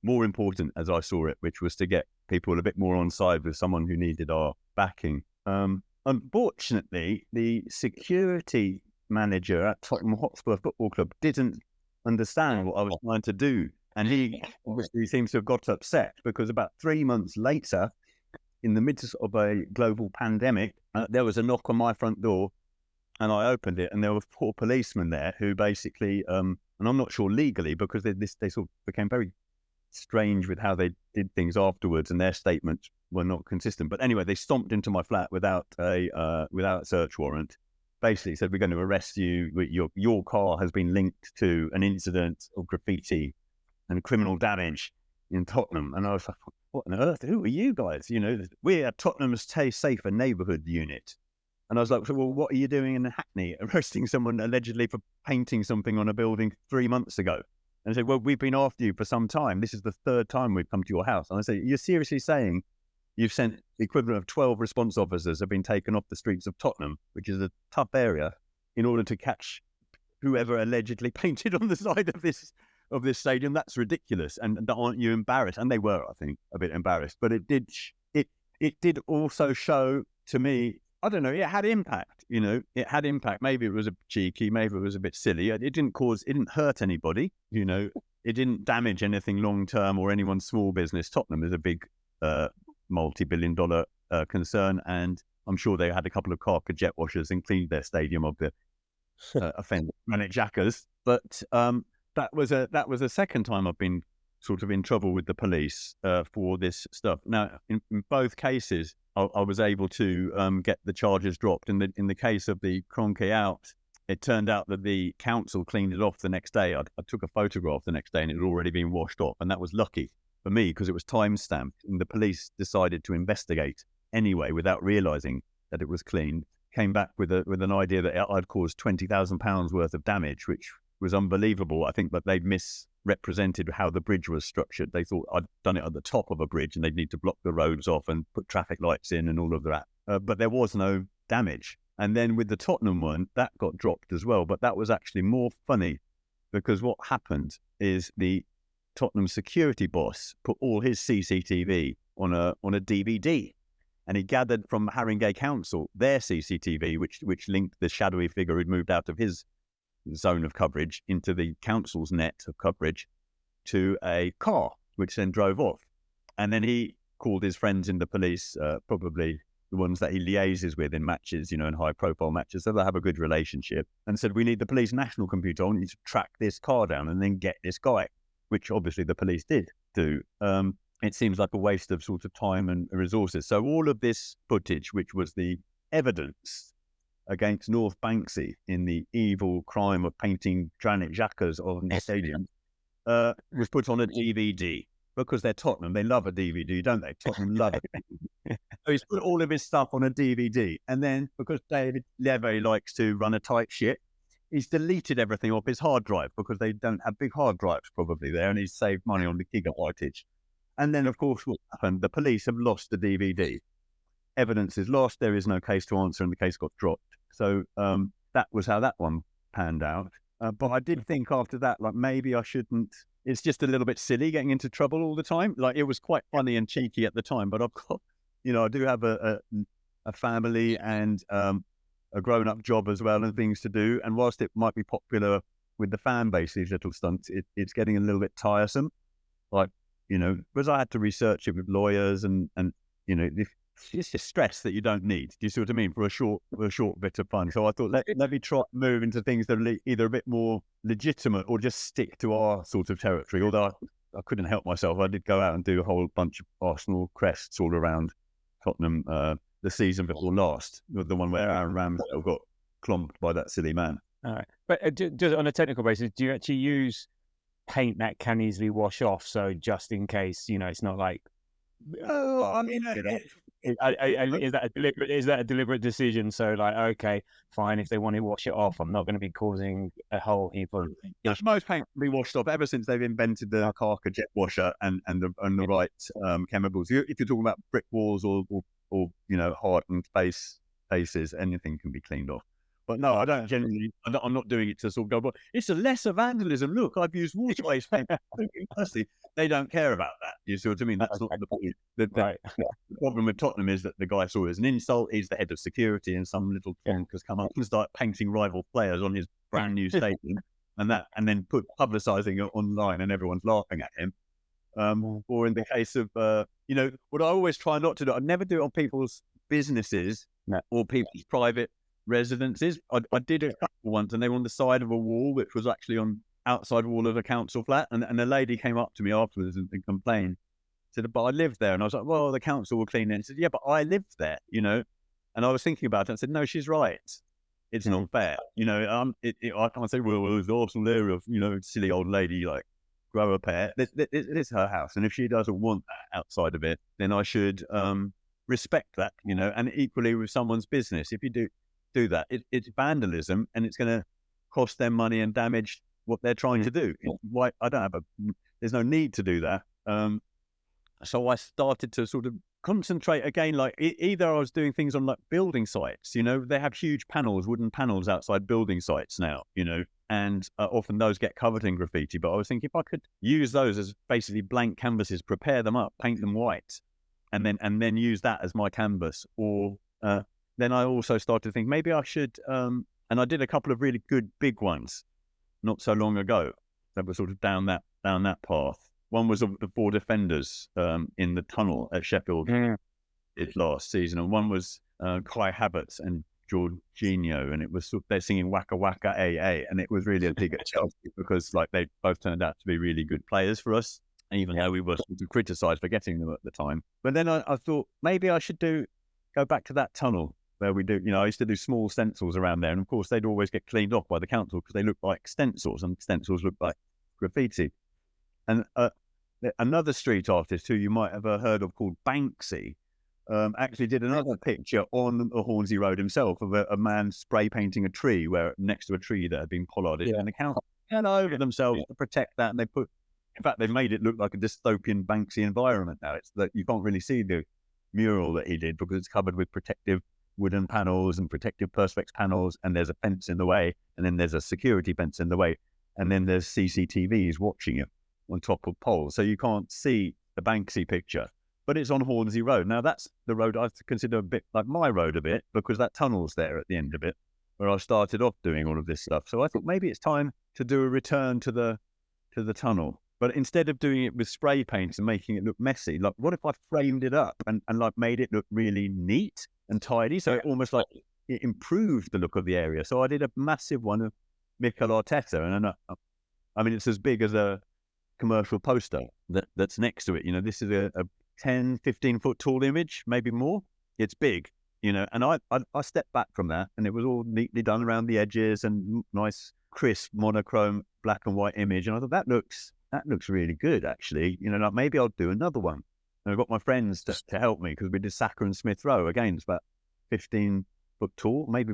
more important, as I saw it, which was to get people a bit more on side with someone who needed our backing. Unfortunately, the security manager at Tottenham Hotspur Football Club didn't understand what I was trying to do. And he obviously seems to have got upset, because about 3 months later, in the midst of a global pandemic, there was a knock on my front door, and I opened it, and there were 4 policemen there who basically, and I'm not sure legally, because they sort of became very strange with how they did things afterwards, and their statements were not consistent. But anyway, they stomped into my flat without a search warrant. Basically said, we're going to arrest you. Your car has been linked to an incident of graffiti and criminal damage in Tottenham. And I was like, what on earth? Who are you guys? We're Tottenham's Safer Neighbourhood Unit. And I was like, well, what are you doing in Hackney, arresting someone allegedly for painting something on a building 3 months ago? And I said, well, we've been after you for some time. This is the 3rd time we've come to your house. And I said, you're seriously saying you've sent the equivalent of 12 response officers have been taken off the streets of Tottenham, which is a tough area, in order to catch whoever allegedly painted on the side of this stadium? That's ridiculous. And aren't you embarrassed? And they were, I think, a bit embarrassed. But it did also show to me, I don't know, it had impact. It had impact. Maybe it was a cheeky, maybe it was a bit silly. It didn't hurt anybody. It didn't damage anything long term or anyone's small business. Tottenham is a big multi-billion-dollar concern, and I'm sure they had a couple of carpet jet washers and cleaned their stadium of the offending granite jackers. But that was a second time I've been sort of in trouble with the police for this stuff. Now, in both cases, I was able to get the charges dropped. In the case of the Kroenke out, it turned out that the council cleaned it off the next day. I took a photograph the next day, and it had already been washed off, and that was lucky for me because it was time-stamped. And the police decided to investigate anyway without realising that it was cleaned. Came back with an idea that I'd caused £20,000 worth of damage, which was unbelievable. I think that they'd misrepresented how the bridge was structured. They thought I'd done it at the top of a bridge and they'd need to block the roads off and put traffic lights in and all of that. But there was no damage. And then with the Tottenham one, that got dropped as well. But that was actually more funny because what happened is the Tottenham security boss put all his CCTV on a DVD. And he gathered from Haringey Council their CCTV, which linked the shadowy figure who'd moved out of his zone of coverage into the council's net of coverage to a car, which then drove off. And then he called his friends in the police, probably the ones that he liaises with in matches, in high-profile matches, so they have a good relationship, and said, we need the police national computer. I want you to track this car down and then get this guy, which obviously the police did do. It seems like a waste of sort of time and resources. So all of this footage, which was the evidence against North Banksy in the evil crime of painting granite jackers on the stadium, was put on a DVD because they're Tottenham. They love a DVD, don't they? Tottenham love it. So he's put all of his stuff on a DVD. And then because David Levy likes to run a tight ship, he's deleted everything off his hard drive because they don't have big hard drives probably there, and he's saved money on the gigabyteage. And then, of course, what happened? The police have lost the DVD. Evidence is lost. There is no case to answer, and the case got dropped. So that was how that one panned out. But I did think after that, like, maybe I shouldn't. It's just a little bit silly getting into trouble all the time. Like, it was quite funny and cheeky at the time, but I've got, I do have a family and a grown-up job as well and things to do. And whilst it might be popular with the fan base, these little stunts, it's getting a little bit tiresome. Like, because I had to research it with lawyers and it's just stress that you don't need. Do you see what I mean? For a short bit of fun. So I thought, let me try move into things that are either a bit more legitimate or just stick to our sort of territory. Although I couldn't help myself. I did go out and do a whole bunch of Arsenal crests all around Tottenham the season before last, the one where Aaron Ramsdale got clomped by that silly man. All right. But just on a technical basis, do you actually use paint that can easily wash off? So just in case, it's not like... Oh, I mean, Is that a deliberate decision? So like, okay, fine. If they want to wash it off, I'm not going to be causing a whole heap of. Yes, most paint can be washed off ever since they've invented the Carker jet washer and the right chemicals. If you're talking about brick walls or hardened spaces, anything can be cleaned off. But no, I don't generally. I'm not doing it to sort of go. But it's a lesser vandalism. Look, I've used water-based paint. Honestly, they don't care about that. You see what I mean? That's not the point. The problem with Tottenham is that the guy saw it as an insult. He's the head of security, and some little twonk has come up and started painting rival players on his brand new stadium, and then publicising it online, and everyone's laughing at him. Or in the case of what I always try not to do, I never do it on people's businesses or people's private residences. I did a couple once, and they were on the side of a wall, which was actually on outside wall of a council flat, and a lady came up to me afterwards and complained, said, "But I lived there," and I was like, "Well, the council will clean it." And said, "Yeah, but I lived there, And I was thinking about it. I said, "No, she's right. It's not fair, I can't say, well, there's also there of silly old lady like grow a pair. It is her house, and if she doesn't want that outside of it, then I should respect that, And equally with someone's business, if you do that, it's vandalism, and it's going to cost them money and damage what they're trying to do. Why there's no need to do that. So I started to sort of concentrate again. Like either I was doing things on like building sites. They have huge panels, wooden panels outside building sites now. And often those get covered in graffiti. But I was thinking if I could use those as basically blank canvases, prepare them up, paint them white, and then use that as my canvas. Or then I also started to think maybe I should. And I did a couple of really good big ones not so long ago that were sort of down that path. One was of the 4 defenders in the tunnel at Sheffield last season, and one was Kai Havertz and Jorginho, and it was they're singing Waka Waka AA, and it was really a dig at Chelsea because like they both turned out to be really good players for us, even though we were sort of criticised for getting them at the time. But then I thought maybe I should go back to that tunnel where we do, I used to do small stencils around there, and of course they'd always get cleaned off by the council because they looked like stencils, and stencils look like graffiti. And another street artist who you might have heard of called Banksy actually did another picture on the Hornsey Road himself of a man spray painting a tree next to a tree that had been pollarded, and the council ran over themselves to protect that, and they made it look like a dystopian Banksy environment now. It's that you can't really see the mural that he did because it's covered with protective wooden panels and protective perspex panels, and there's a fence in the way, and then there's a security fence in the way, and then there's CCTVs watching it on top of poles, so you can't see the Banksy picture, but it's on Hornsey Road. Now that's the road I consider a bit like my road a bit, because that tunnel's there at the end of it where I started off doing all of this stuff. So I thought maybe it's time to do a return to the tunnel, but instead of doing it with spray paints and making it look messy, like what if I framed it up and like made it look really neat and tidy, so it almost like it improved the look of the area. So I did a massive one of Mikel Arteta, and I mean it's as big as a commercial poster that's next to it. This is a 10, 15 foot tall image, maybe more. It's big, and I stepped back from that, and it was all neatly done around the edges and nice, crisp, monochrome, black and white image. And I thought that looks really good, actually. Like maybe I'll do another one. And I got my friends to help me because we did Saka and Smith Rowe. Again, it's about 15 foot tall, maybe,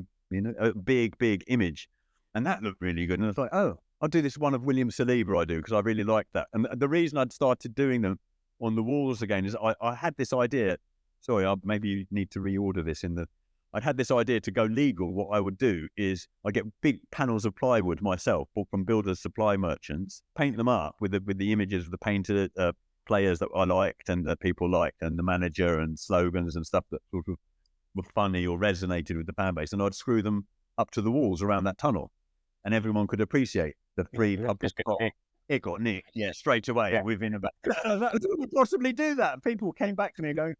a big image. And that looked really good. And I thought, oh, I'll do this one of William Saliba I do because I really like that. And the reason I'd started doing them on the walls again is I had this idea. Sorry, maybe you need to reorder this I had this idea to go legal. What I would do is I get big panels of plywood myself, bought from builders, supply merchants, paint them up with the images of the painted players that I liked and that people liked, and the manager and slogans and stuff that sort of were funny or resonated with the fan base. And I'd screw them up to the walls around that tunnel, and everyone could appreciate the three pubs. It got nicked, straight away within about. That would possibly do that. People came back to me going,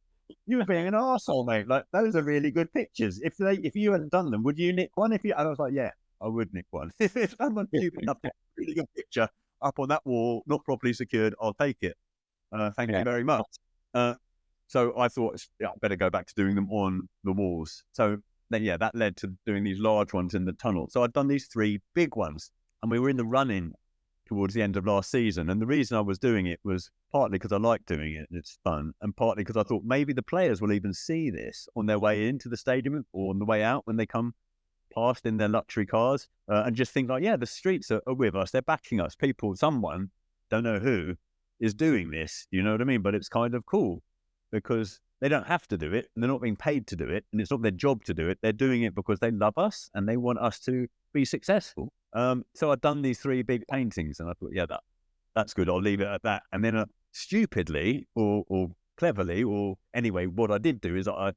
"You were being an arsehole, mate. Like those are really good pictures. If you hadn't done them, would you nick one? And I was like, yeah, I would nick one. If someone's stupid enough to put a really good picture up on that wall, not properly secured, I'll take it. Thank you very much." So I thought, I better go back to doing them on the walls. So then, that led to doing these large ones in the tunnel. So I'd done these 3 big ones, and we were in the running towards the end of last season. And the reason I was doing it was partly because I like doing it and it's fun, and partly because I thought maybe the players will even see this on their way into the stadium or on the way out when they come past in their luxury cars, and just think like, yeah, the streets are with us. They're backing us. People, someone, don't know who, is doing this. You know what I mean? But it's kind of cool because they don't have to do it and they're not being paid to do it. And it's not their job to do it. They're doing it because they love us and they want us to be successful. So I've done these 3 big paintings and I thought, yeah, that's good. I'll leave it at that. And then stupidly or cleverly, or anyway, what I did do is I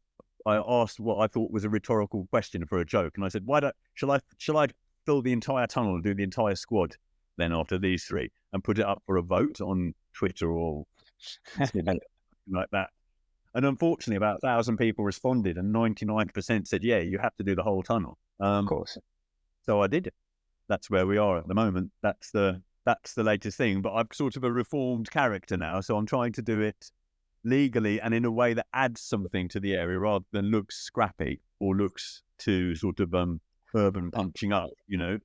asked what I thought was a rhetorical question for a joke. And I said, shall I fill the entire tunnel and do the entire squad then after these 3 and put it up for a vote on Twitter or like that? And unfortunately, about 1,000 people responded and 99% said, yeah, you have to do the whole tunnel. Of course. So I did it. That's where we are at the moment. That's the latest thing. But I'm sort of a reformed character now. So I'm trying to do it legally and in a way that adds something to the area rather than looks scrappy or looks too sort of urban punching up, you know.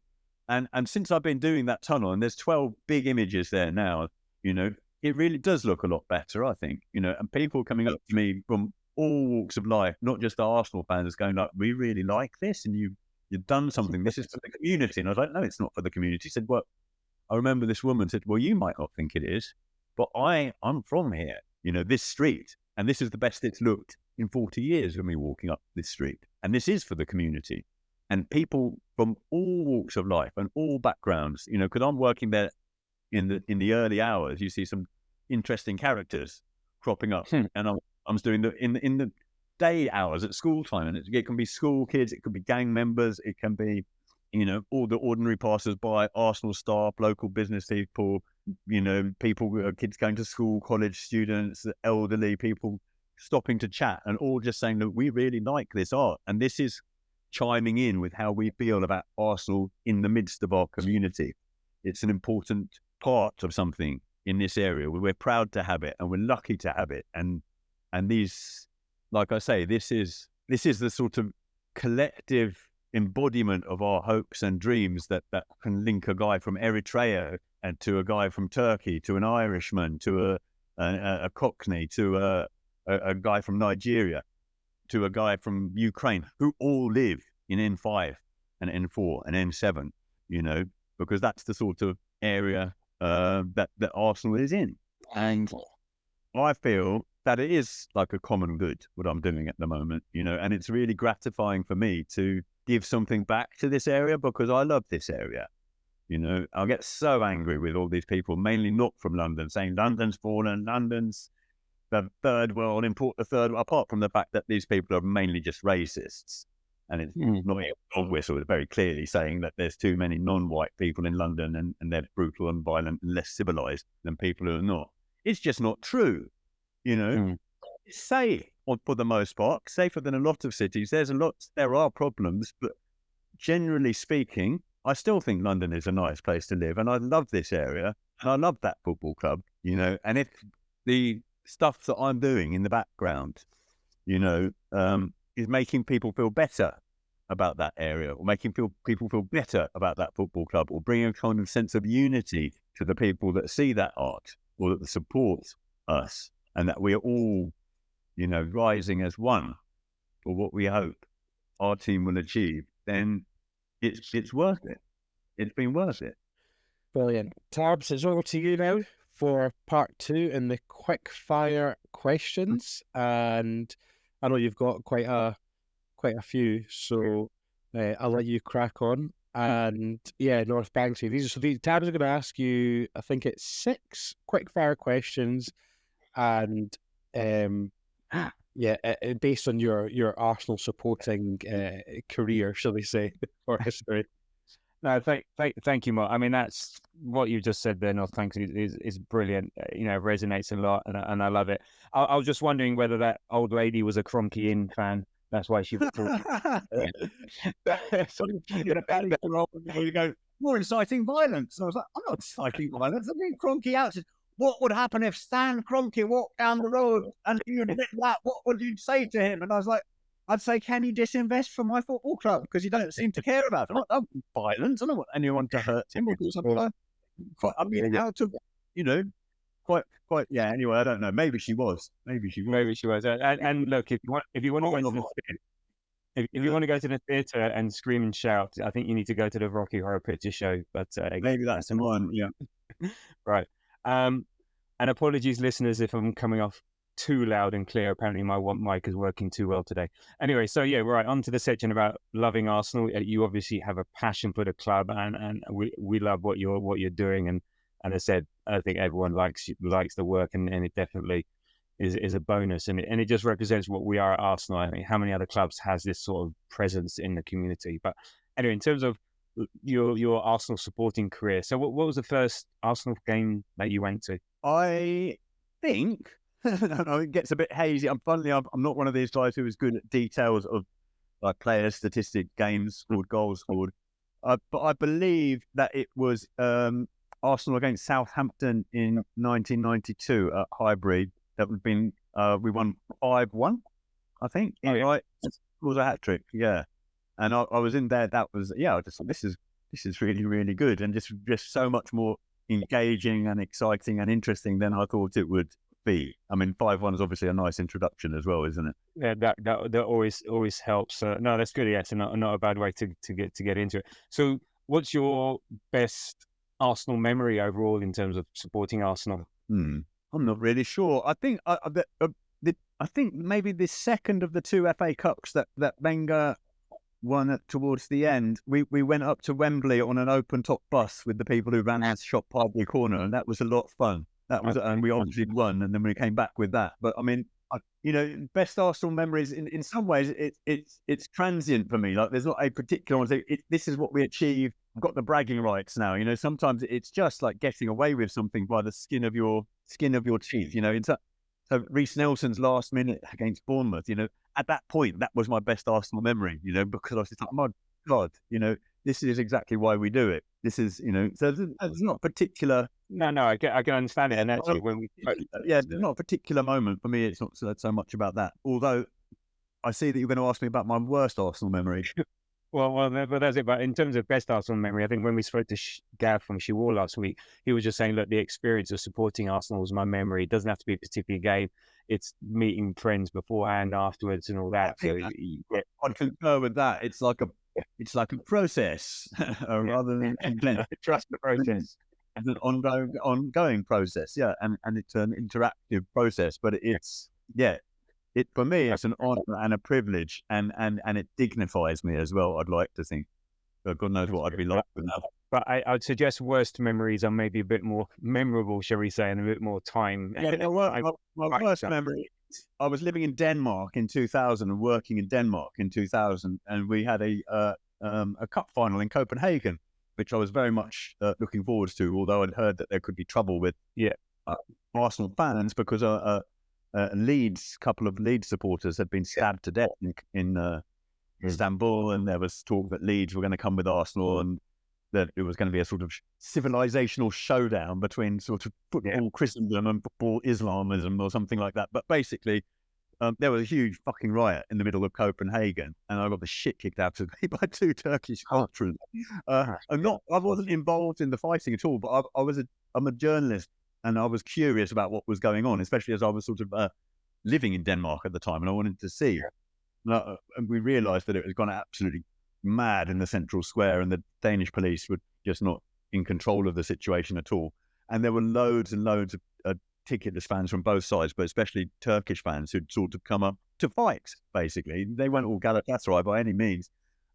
And since I've been doing that tunnel, and there's 12 big images there now, you know, it really does look a lot better, I think, you know, and people coming up to me from all walks of life, not just the Arsenal fans, going like, we really like this and you've done something. This is for the community. And I was like, no, it's not for the community. He said, well, I remember this woman said, well, you might not think it is, but I'm from here, you know, this street, and this is the best it's looked in 40 years when we're walking up this street. And this is for the community. And people from all walks of life and all backgrounds, you know, because I'm working there in the early hours, you see some interesting characters cropping up, and I'm doing in the day hours at school time, and it can be school kids, it could be gang members, it can be, you know, all the ordinary passers-by, Arsenal staff, local business people, you know, kids going to school, college students, elderly people stopping to chat, and all just saying, look, we really like this art, and this is chiming in with how we feel about Arsenal in the midst of our community. It's an important part of something in this area. We're proud to have it and we're lucky to have it. And these, like I say, this is the sort of collective embodiment of our hopes and dreams that can link a guy from Eritrea and to a guy from Turkey, to an Irishman, to a Cockney, to a guy from Nigeria, to a guy from Ukraine, who all live in N5 and N4 and N7, you know, because that's the sort of area that Arsenal is in. And I feel that it is like a common good, what I'm doing at the moment, you know, and it's really gratifying for me to give something back to this area because I love this area. You know, I get so angry with all these people, mainly not from London, saying London's fallen, London's the third world, import the third world, apart from the fact that these people are mainly just racists. And it's not a dog whistle, it's very clearly saying that there's too many non-white people in London and they're brutal and violent and less civilized than people who are not. It's just not true, you know. It's safe for the most part, safer than a lot of cities. There are problems, but generally speaking, I still think London is a nice place to live, and I love this area, and I love that football club, you know. And if the stuff that I'm doing in the background, you know, is making people feel better about that area, or making people feel better about that football club, or bringing a kind of sense of unity to the people that see that art, or that support us, and that we are all, you know, rising as one for what we hope our team will achieve, then it's worth it. It's been worth it. Brilliant. Tabs, it's over to you now for part 2 and the quick fire questions. And I know you've got quite a few, so I'll let you crack on. And yeah, North Banksy. These Tabs are going to ask you, I think it's 6 quick fire questions, and based on your Arsenal supporting career, shall we say, or history. No, thank you, Mark. I mean, that's what you just said there, North Banksy, is brilliant. You know, resonates a lot, and I love it. I was just wondering whether that old lady was a Kroenke Inn fan. That's why she was talking. You go, more inciting violence. I was like, I'm not inciting violence. I mean, Kroenke out said, what would happen if Stan Kroenke walked down the road and you did that? What would you say to him? And I was like, I'd say, can you disinvest from my football club? Because you don't seem to care about it. I'm not violence. I don't want anyone to hurt him or do something like that. quite, I mean, out of, quite, yeah. Anyway, I don't know. Maybe she was. Maybe she was. And look, if you want to go to if you want to go to the theatre and scream and shout, I think you need to go to the Rocky Horror Picture Show. But maybe that's the one. Yeah. Right. And apologies, listeners, if I'm coming off too loud and clear. Apparently my mic is working too well today. Anyway, so yeah, right, on to the section about loving Arsenal. You obviously have a passion for the club, and we love what you're doing. And I said, I think everyone likes the work, and it definitely is a bonus, and it just represents what we are at Arsenal. I think how many other clubs has this sort of presence in the community. But anyway, in terms of your Arsenal supporting career, so what was the first Arsenal game that you went to? I think it gets a bit hazy. I'm not one of these guys who is good at details of like players, statistics, games scored, goals scored. But I believe that it was Arsenal against Southampton in 1992 at Highbury. That would have been we won 5-1, I think. Oh, yeah. Right, it was a hat trick. Yeah, and I was in there. That was I just thought this is really, really good, and just so much more engaging and exciting and interesting than I thought it would be. I mean, 5-1 is obviously a nice introduction as well, isn't it? Yeah, that always helps. No, that's good. Yes, and not a bad way to get into it. So, what's your best Arsenal memory overall in terms of supporting Arsenal? I'm not really sure. I think I think maybe the second of the two FA Cups that Wenger won towards the end, we went up to Wembley on an open top bus with the people who ran our shop Highbury Corner, and that was a lot of fun. That was, and we obviously won, and then we came back with that. But I mean, best Arsenal memories in some ways it's transient for me. Like there's not a particular one. This is what we achieved. I've got the bragging rights now. Sometimes it's just like getting away with something by the skin of your teeth. So Reece Nelson's last minute against Bournemouth. At that point, that was my best Arsenal memory. Because I was just like, my God, this is exactly why we do it. This is, so there's not a particular. No, I can understand it. And actually, there's not a particular moment for me. It's not so much about that. Although I see that you're going to ask me about my worst Arsenal memory. Well, that's it. But in terms of best Arsenal memory, I think when we spoke to Gav from Shiwar last week, he was just saying, look, the experience of supporting Arsenal was my memory. It doesn't have to be a particular game. It's meeting friends beforehand, afterwards, and all that. So I concur with that. It's like a process rather than trust the process. It's an ongoing process, yeah, and it's an interactive process. But it for me, it's an honor and a privilege, and it dignifies me as well. I'd like to think. God knows what I'd be like with that. But I'd suggest worst memories are maybe a bit more memorable, shall we say, and a bit more time. Yeah, my worst memory. I was living in Denmark in 2000 and working in Denmark in 2000, and we had a cup final in Copenhagen, which I was very much looking forward to. Although I'd heard that there could be trouble with Arsenal fans because a couple of Leeds supporters had been stabbed to death in Istanbul, and there was talk that Leeds were going to come with Arsenal, and that it was going to be a sort of civilizational showdown between sort of football Christendom and football Islamism or something like that. But basically, there was a huge fucking riot in the middle of Copenhagen, and I got the shit kicked out of me by two Turkish ultras. I wasn't involved in the fighting at all, but I'm a journalist, and I was curious about what was going on, especially as I was sort of living in Denmark at the time, and I wanted to see. And we realised that it was gone absolutely mad in the central square, and the Danish police were just not in control of the situation at all. And there were loads and loads of ticketless fans from both sides, but especially Turkish fans who'd sort of come up to fight, basically. They weren't all Galatasaray by any means.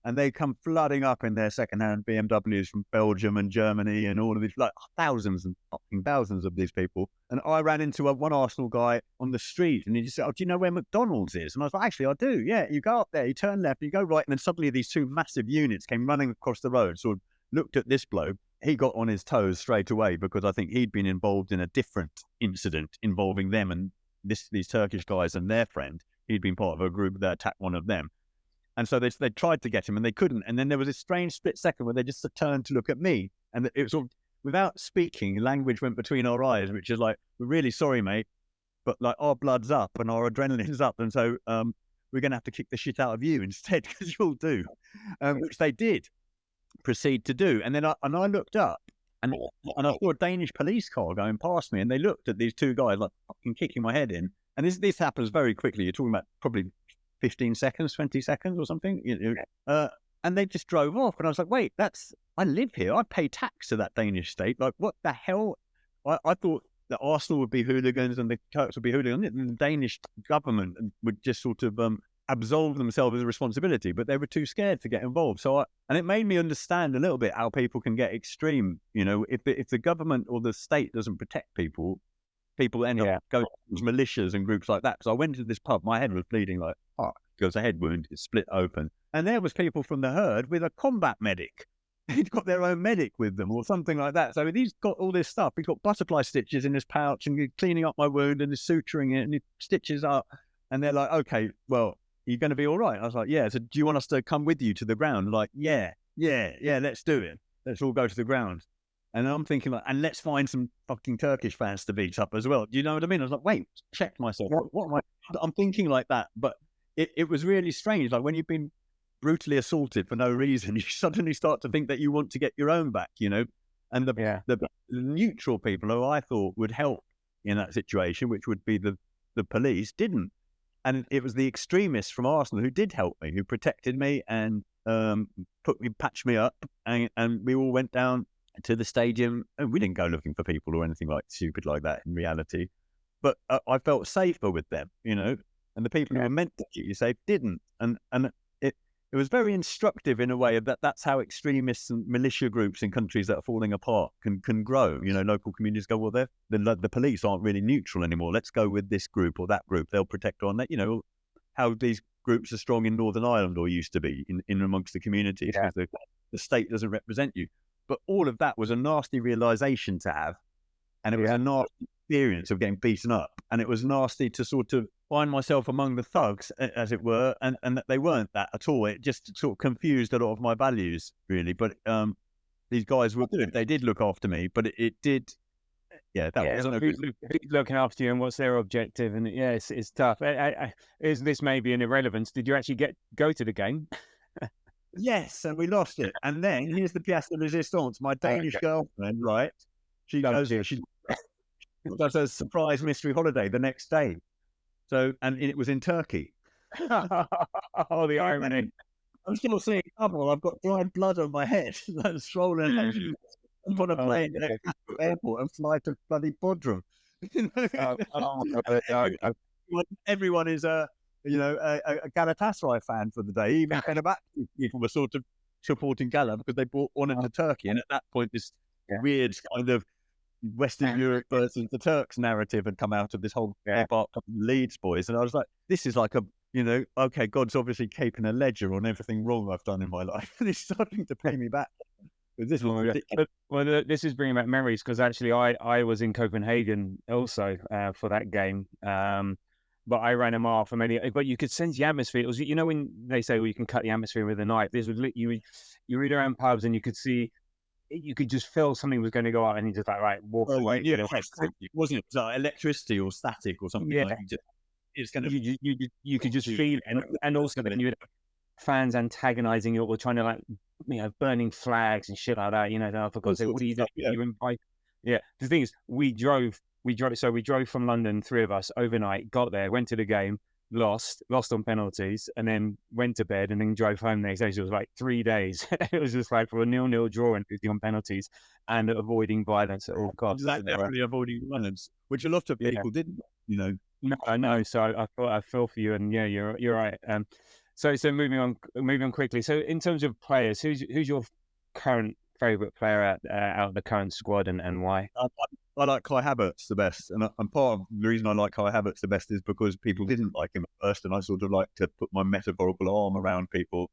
And they come flooding up in their second-hand BMWs from Belgium and Germany and all of these, like thousands and fucking thousands of these people. And I ran into one Arsenal guy on the street, and he just said, "Oh, do you know where McDonald's is?" And I was like, "Actually, I do. Yeah, you go up there, you turn left, you go right." And then suddenly these two massive units came running across the road, sort of looked at this bloke. He got on his toes straight away because I think he'd been involved in a different incident involving them and these Turkish guys and their friend. He'd been part of a group that attacked one of them. And so they tried to get him and they couldn't. And then there was this strange split second where they just turned to look at me. And it was sort of, without speaking, language went between our eyes, which is like, "We're really sorry, mate, but like our blood's up and our adrenaline's up. And so we're going to have to kick the shit out of you instead, because you'll do," which they did proceed to do. And then I looked up, and I saw a Danish police car going past me, and they looked at these two guys like fucking kicking my head in. And this happens very quickly. You're talking about probably 15 seconds, 20 seconds or something. And they just drove off. And I was like, wait, I live here. I pay tax to that Danish state. Like, what the hell? I thought that Arsenal would be hooligans and the Turks would be hooligans, and the Danish government would just sort of absolve themselves of the responsibility, but they were too scared to get involved. And it made me understand a little bit how people can get extreme. You know, if the government or the state doesn't protect people end up going to militias and groups like that. So I went to this pub, my head was bleeding like, because a head wound, it split open. And there was people from the herd with a combat medic. He'd got their own medic with them or something like that. So he's got all this stuff. He's got butterfly stitches in his pouch and he's cleaning up my wound and he's suturing it and he stitches up. And they're like, okay, well, are you going to be all right? I was like, yeah. So do you want us to come with you to the ground? Like, yeah, let's do it. Let's all go to the ground. And I'm thinking like, and let's find some fucking Turkish fans to beat up as well. Do you know what I mean? I was like, wait, check myself. What am I? I'm thinking like that. But it was really strange. Like when you've been brutally assaulted for no reason, you suddenly start to think that you want to get your own back, you know? And the neutral people who I thought would help in that situation, which would be the police, didn't. And it was the extremists from Arsenal who did help me, who protected me and patched me up. And we all went down to the stadium, and we didn't go looking for people or anything like stupid like that in reality. But I felt safer with them, you know, and the people who were meant to keep you safe didn't. And it was very instructive in a way of that's how extremists and militia groups in countries that are falling apart can grow. You know, local communities go, well, the police aren't really neutral anymore. Let's go with this group or that group. They'll protect on that. You know, how these groups are strong in Northern Ireland or used to be in amongst the communities because the state doesn't represent you. But all of that was a nasty realization to have. And it was a nasty experience of getting beaten up. And it was nasty to sort of find myself among the thugs, as it were, and that they weren't that at all. It just sort of confused a lot of my values, really. But these guys were good. They did look after me, but it did. Yeah, that wasn't a good. Who's looking after you and what's their objective? And it's tough. This may be an irrelevance. Did you actually go to the game? Yes, and we lost it. And then here's the pièce de résistance. My Danish girlfriend, right? She does a surprise mystery holiday the next day. So, and it was in Turkey. Oh, the irony. I'm still seeing trouble. I've got dried blood on my head. That's swollen. I'm on a plane at the airport and fly to bloody Bodrum. Everyone is a Galatasaray fan for the day. Even people were sort of supporting Gala because they brought one into Turkey. And at that point, this weird kind of Western Europe versus the Turks narrative had come out of this whole Leeds boys. And I was like, this is like okay, God's obviously keeping a ledger on everything wrong I've done in my life. And he's starting to pay me back. This was ridiculous. Well, this is bringing back memories because actually I was in Copenhagen also for that game. But I ran a mile from but you could sense the atmosphere. It was, you know, when they say, well, you can cut the atmosphere with a knife. This was you read around pubs and you could just feel something was going to go out, and you just like, right, walk away. Yeah, wasn't it? Was that electricity or static or something? Yeah, it's kind of you could just feel it, and also then you had fans antagonizing you or trying to burning flags and shit like that. You know, for God's sake, what are you doing? You invite. Yeah, the thing is, we drove from London, three of us, overnight, got there, went to the game, lost on penalties, and then went to bed and then drove home the next day. So it was like 3 days. It was just like for a 0-0 draw and on penalties and avoiding violence at all costs. Definitely avoiding violence, which a lot of people didn't, you know. No, I know. So I feel for you, and you're right. So moving on quickly. So in terms of players, who's your current favourite player out of the current squad, and why? I like Kai Havertz the best, and part of the reason I like Kai Havertz the best is because people didn't like him at first, and I sort of like to put my metaphorical arm around people,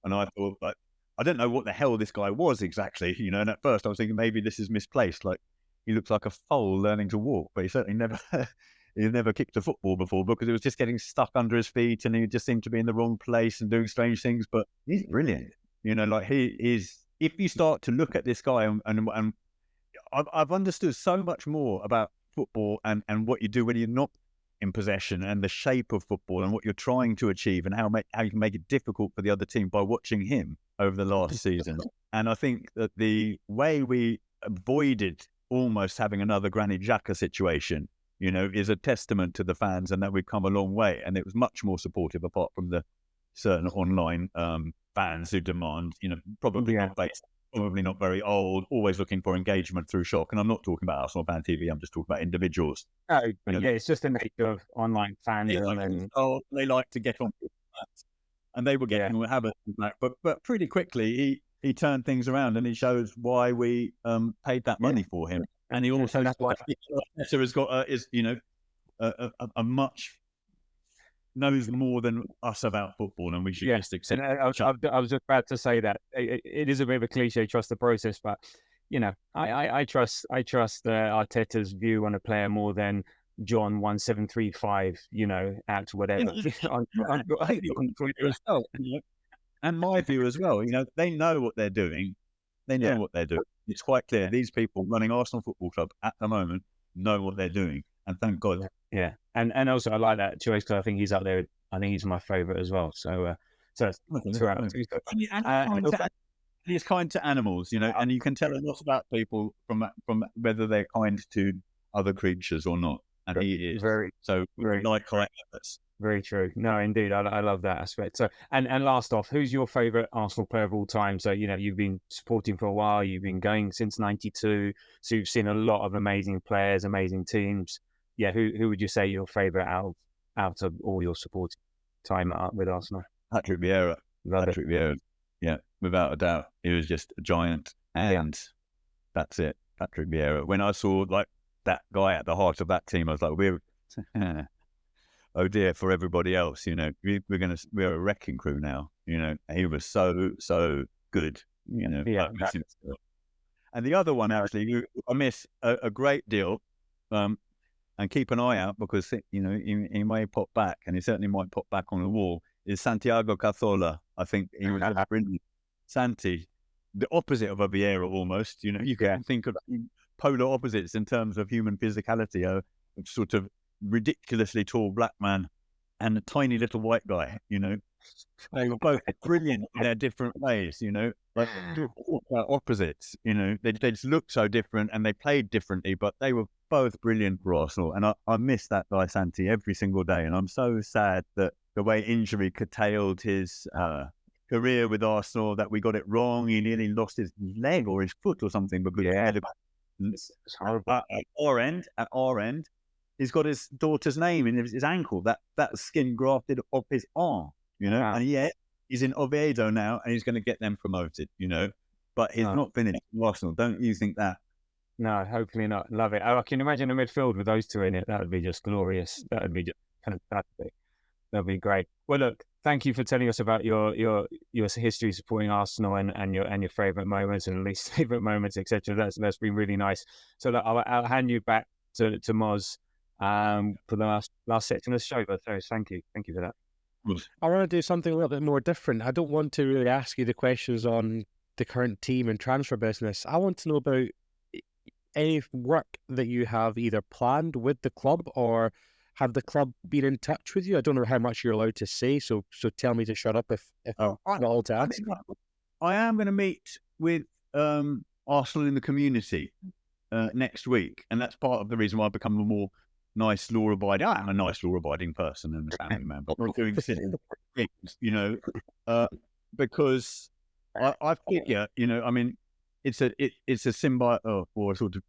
and I thought, like, I don't know what the hell this guy was exactly, you know, and at first I was thinking maybe this is misplaced, like he looks like a foal learning to walk, but he certainly never kicked a football before because it was just getting stuck under his feet, and he just seemed to be in the wrong place and doing strange things, but he's brilliant, you know, like he is. If you start to look at this guy and I've understood so much more about football and what you do when you're not in possession and the shape of football and what you're trying to achieve and how you can make it difficult for the other team by watching him over the last season. And I think that the way we avoided almost having another Granit Xhaka situation, is a testament to the fans and that we've come a long way. And it was much more supportive, apart from the certain online fans who demand, probably not based, probably not very old, always looking for engagement through shock. And I'm not talking about Arsenal fan TV. I'm just talking about individuals. Oh, yeah, it's just the nature of online fandom. They like to get on, and they were getting habits of that. But pretty quickly he turned things around, and he shows why we paid that money for him. And he also has got a much knows more than us about football, and we should just accept. I was just about to say that it is a bit of a cliche, trust the process, but I trust Arteta's view on a player more than John 1735, at whatever. And my view as well, they know what they're doing. They know what they're doing. It's quite clear. These people running Arsenal Football Club at the moment know what they're doing, and thank God. Yeah, and also I like that choice because I think he's up there. I think he's my favourite as well. He's kind to animals, and you can tell a lot about people from whether they're kind to other creatures or not. And he is very Very true. No, indeed, I love that aspect. So, and last off, who's your favourite Arsenal player of all time? So, you've been supporting for a while. You've been going since '92, so you've seen a lot of amazing players, amazing teams. Yeah, who would you say your favourite out of all your supporting time with Arsenal? Patrick Vieira. Vieira. Yeah, without a doubt, he was just a giant, and that's it. Patrick Vieira. When I saw that guy at the heart of that team, I was like, we're oh dear for everybody else. We're a wrecking crew now. He was so good. And the other one actually, I miss a great deal. And keep an eye out because he may pop back, and he certainly might pop back on the wall. Is Santiago Cazorla? I think he was brilliant. Santi, the opposite of a Vieira almost. You can think of polar opposites in terms of human physicality. A sort of ridiculously tall black man and a tiny little white guy. They were both brilliant in their different ways. Opposites. They just looked so different and they played differently, but they were both brilliant for Arsenal. And I miss that guy Santi every single day. And I'm so sad that the way injury curtailed his career with Arsenal, that we got it wrong. He nearly lost his leg or his foot or something because it's horrible. At our end, he's got his daughter's name in his ankle. That skin grafted off his arm. And yet he's in Oviedo now, and he's going to get them promoted. But he's not finished with Arsenal. Don't you think that? No, hopefully not. Love it. I can imagine a midfield with those two in it. That would be just glorious. That would be just fantastic. That'd be great. Well, look, thank you for telling us about your history supporting Arsenal and your favourite moments and least favourite moments, etc. That's been really nice. So look, I'll hand you back to Moz for the last section of the show. But thank you for that. I want to do something a little bit more different. I don't want to really ask you the questions on the current team and transfer business. I want to know about any work that you have either planned with the club or have the club been in touch with you. I don't know how much you're allowed to say, so tell me to shut up if I'm not allowed to ask. I am going to meet with Arsenal in the community next week, and that's part of the reason why I've become a more nice law-abiding. I'm a nice law-abiding person and a family man, but not doing silly things, because I figure, it's a sort of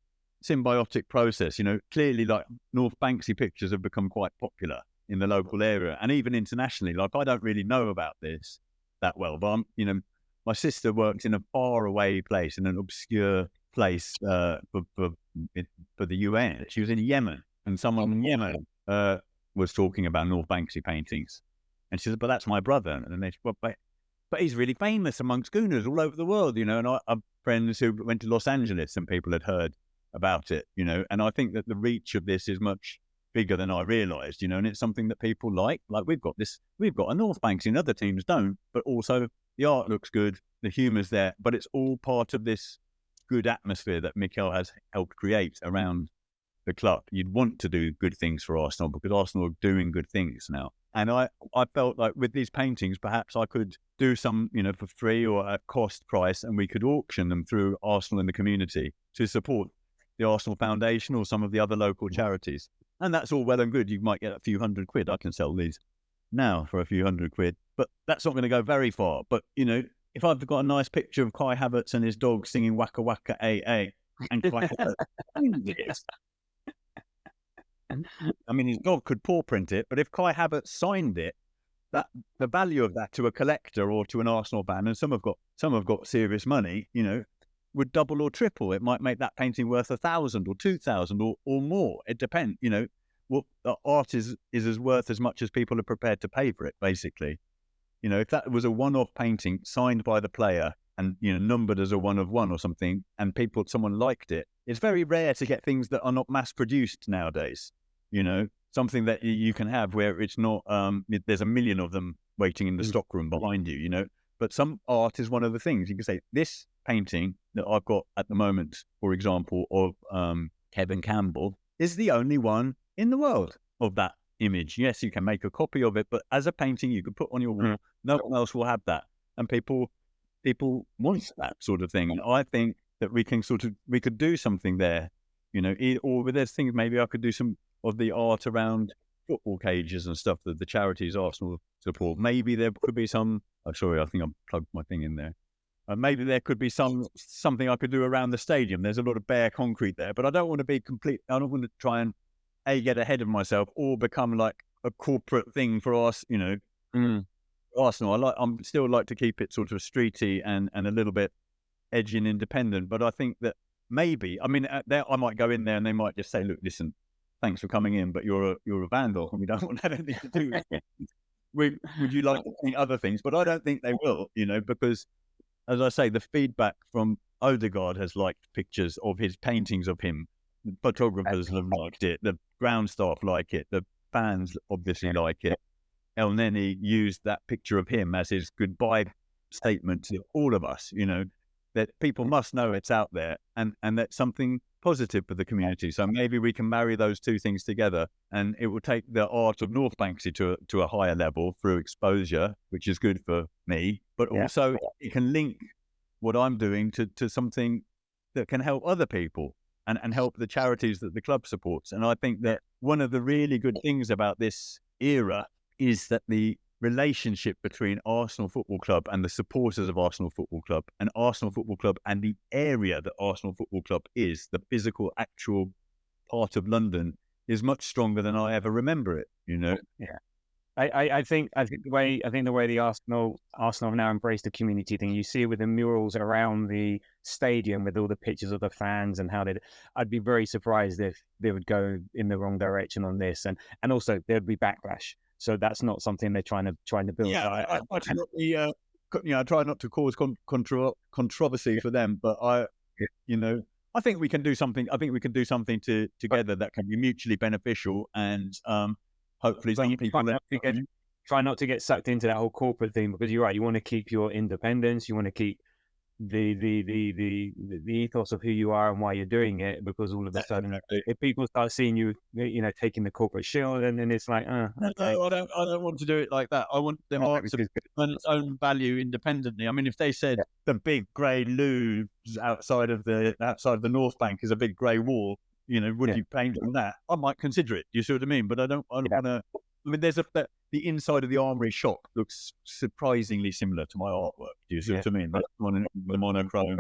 symbiotic process. Clearly, like North Banksy pictures have become quite popular in the local area and even internationally. Like, I don't really know about this that well, but my sister worked in a faraway place, in an obscure place for the UN. She was in Yemen, and someone in Yemen was talking about North Banksy paintings, and she said, "But that's my brother." And they said, "Well, but he's really famous amongst Gooners all over the world, And I have friends who went to Los Angeles, and people had heard about it, And I think that the reach of this is much bigger than I realised, And it's something that people like. Like, we've got a North Banksy, and other teams don't, but also the art looks good, the humour's there, but it's all part of this good atmosphere that Mikel has helped create around the club. You'd want to do good things for Arsenal because Arsenal are doing good things now. And I felt like with these paintings, perhaps I could do some, for free or at cost price, and we could auction them through Arsenal in the community. to support the Arsenal Foundation or some of the other local charities. And that's all well and good. You might get a few £100. I can sell these now for a few £100, but that's not going to go very far. But, you know, if I've got a nice picture of Kai Havertz and his dog singing Waka Waka AA, and Kai Havertz, I mean, his dog could paw print it, but if Kai Havertz signed it, that the value of that to a collector or to an Arsenal fan, and some have got serious money, you know, would double or triple. It might make that painting worth 1,000 or 2,000 or more. It depends, you know. What the art is as worth as much as people are prepared to pay for it, basically. You know, if that was a one-off painting signed by the player and, you know, numbered as a 1 of 1 or something, and someone liked it, it's very rare to get things that are not mass-produced nowadays. You know, something that you can have where it's not, there's a million of them waiting in the stockroom behind you, you know. But some art is one of the things. You can say, this painting that I've got at the moment, for example, of Kevin Campbell, is the only one in the world of that image. Yes, you can make a copy of it, but as a painting you could put on your wall, no one else will have that. And people want that sort of thing. And I think that we could do something there, you know, or with there's things, maybe I could do some of the art around football cages and stuff that the charities Arsenal support. Maybe there could be some, oh, sorry, I think I plugged my thing in there. Maybe there could be something I could do around the stadium. There's a lot of bare concrete there, but I don't want to be I don't want to try and get ahead of myself or become like a corporate thing for us, you know. Arsenal. I'm still like to keep it sort of streety and a little bit edgy and independent. But I think that maybe, I mean, I might go in there and they might just say, look, listen, thanks for coming in, but you're a vandal and we don't want anything to do with it. Would you like to think other things? But I don't think they will, you know, because as I say, the feedback from Odegaard has liked pictures of his paintings of him. The photographers have liked it. The ground staff like it. The fans obviously like it. El Neni used that picture of him as his goodbye statement to all of us, you know, that people must know it's out there and that's something positive for the community. So maybe we can marry those two things together and it will take the art of North Banksy to a higher level through exposure, which is good for me, but also it can link what I'm doing to something that can help other people and help the charities that the club supports. And I think that one of the really good things about this era is that the relationship between Arsenal Football Club and the supporters of Arsenal Football Club and Arsenal Football Club and the area that Arsenal Football Club is, the physical, actual part of London, is much stronger than I ever remember it, you know? Yeah. I think the way the Arsenal have now embraced the community thing, you see it with the murals around the stadium with all the pictures of the fans and how I'd be very surprised if they would go in the wrong direction on this, and also there'd be backlash. So that's not something they're trying to build. Yeah, I try not to cause controversy for them, but I think we can do something. I think we can do something together that can be mutually beneficial and hopefully some people try not to get sucked into that whole corporate thing, because you're right. You want to keep your independence. You want to keep the ethos of who you are and why you're doing it, because all of a sudden if people start seeing you taking the corporate shield, and then it's like no, I don't want to do it like that. I want them art to earn its own value independently. I mean, if they said the big grey Louvre outside of the North Bank is a big grey wall, would you paint on that? I might consider it. You see what I mean? But I don't want to. I mean, the inside of the Armoury shop looks surprisingly similar to my artwork. Do you see what I mean? That's the monochrome.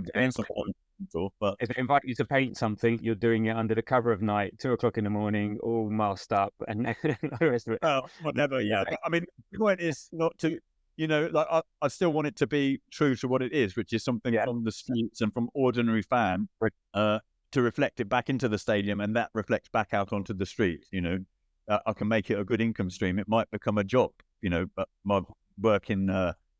But if they invite you to paint something, you're doing it under the cover of night, 2:00 in the morning, all masked up, and the rest of it. Oh, whatever. Yeah. I mean, the point is not to, I still want it to be true to what it is, which is something from the streets and from ordinary fan, to reflect it back into the stadium, and that reflects back out onto the street. I can make it a good income stream. It might become a job, but my work in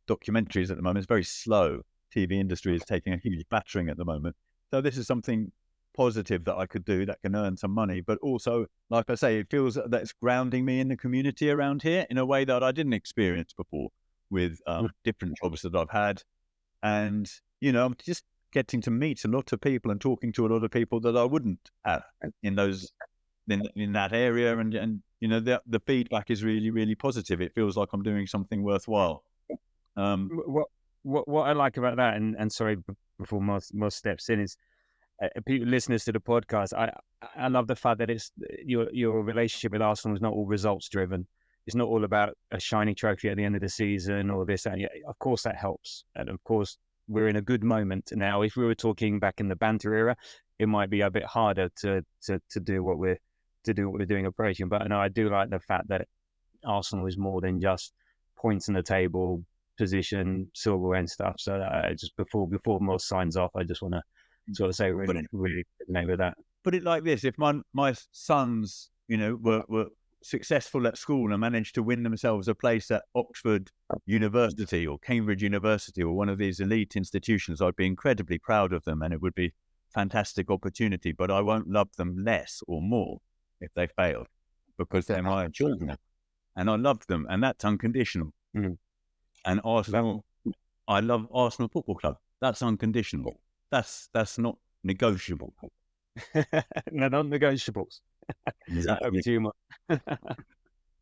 documentaries at the moment is very slow. TV industry is taking a huge battering at the moment. So this is something positive that I could do that can earn some money. But also, like I say, it feels that it's grounding me in the community around here in a way that I didn't experience before with different jobs that I've had. And, I'm just getting to meet a lot of people and talking to a lot of people that I wouldn't have in that area, and the feedback is really, really positive. It feels like I'm doing something worthwhile. What I like about that, and sorry, before most steps in, is people, listeners to the podcast, I love the fact that it's your relationship with Arsenal is not all results driven. It's not all about a shiny trophy at the end of the season or this. And of course, that helps. And of course, we're in a good moment now. If we were talking back in the banter era, it might be a bit harder to do what we're doing approaching. But no, I do like the fact that Arsenal is more than just points in the table, position, silverware and stuff. So just before Moss signs off, I just want to sort of say really name with that. Put it like this: if my sons, were successful at school and managed to win themselves a place at Oxford University or Cambridge University or one of these elite institutions, I'd be incredibly proud of them, and it would be a fantastic opportunity. But I won't love them less or more if they failed, because they're my children, and I love them, and that's unconditional. Mm. And Arsenal, I love Arsenal Football Club. That's unconditional. That's not negotiable. No, non-negotiables. Exactly.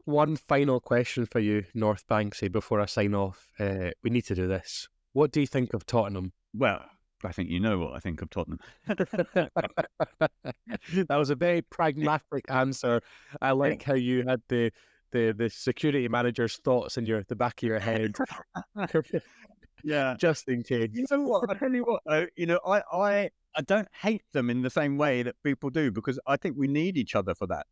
One final question for you, North Banksy, before I sign off. We need to do this. What do you think of Tottenham? Well, I think you know what I think of Tottenham. That was a very pragmatic answer. I like how you had the security manager's thoughts in the back of your head. Yeah, just in case. You know what? I tell you what, I don't hate them in the same way that people do, because I think we need each other for that.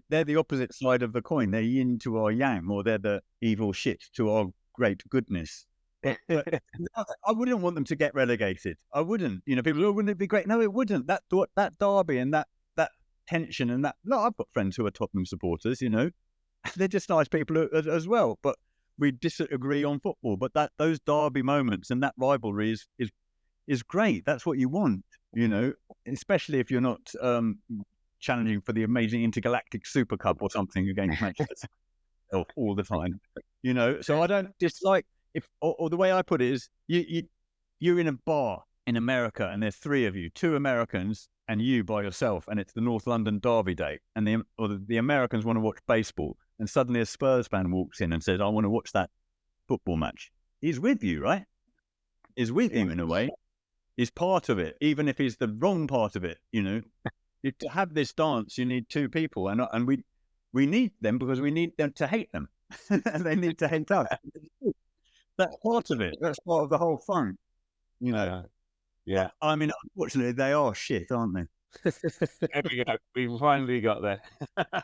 They're the opposite side of the coin. They're yin to our yang, or they're the evil shit to our great goodness. But I wouldn't want them to get relegated. I wouldn't. People, wouldn't it be great? No, it wouldn't. That derby and that tension and that. Look, I've got friends who are Tottenham supporters. They're just nice people as well. But we disagree on football. But those derby moments and that rivalry is great. That's what you want. Especially if you're not challenging for the amazing intergalactic Super Cup or something against Manchester all the time. So I don't dislike. Or the way I put it is, you're in a bar in America and there's three of you, two Americans and you by yourself, and it's the North London Derby day, and the Americans want to watch baseball, and suddenly a Spurs fan walks in and says, I want to watch that football match. He's with you, right? He's with you in a way. He's part of it, even if he's the wrong part of it. To have this dance, you need two people, and we need them because we need them to hate them, and they need to hate us. That's part of it. That's part of the whole fun. Yeah. I mean, unfortunately, they are shit, aren't they? There we go. We finally got there.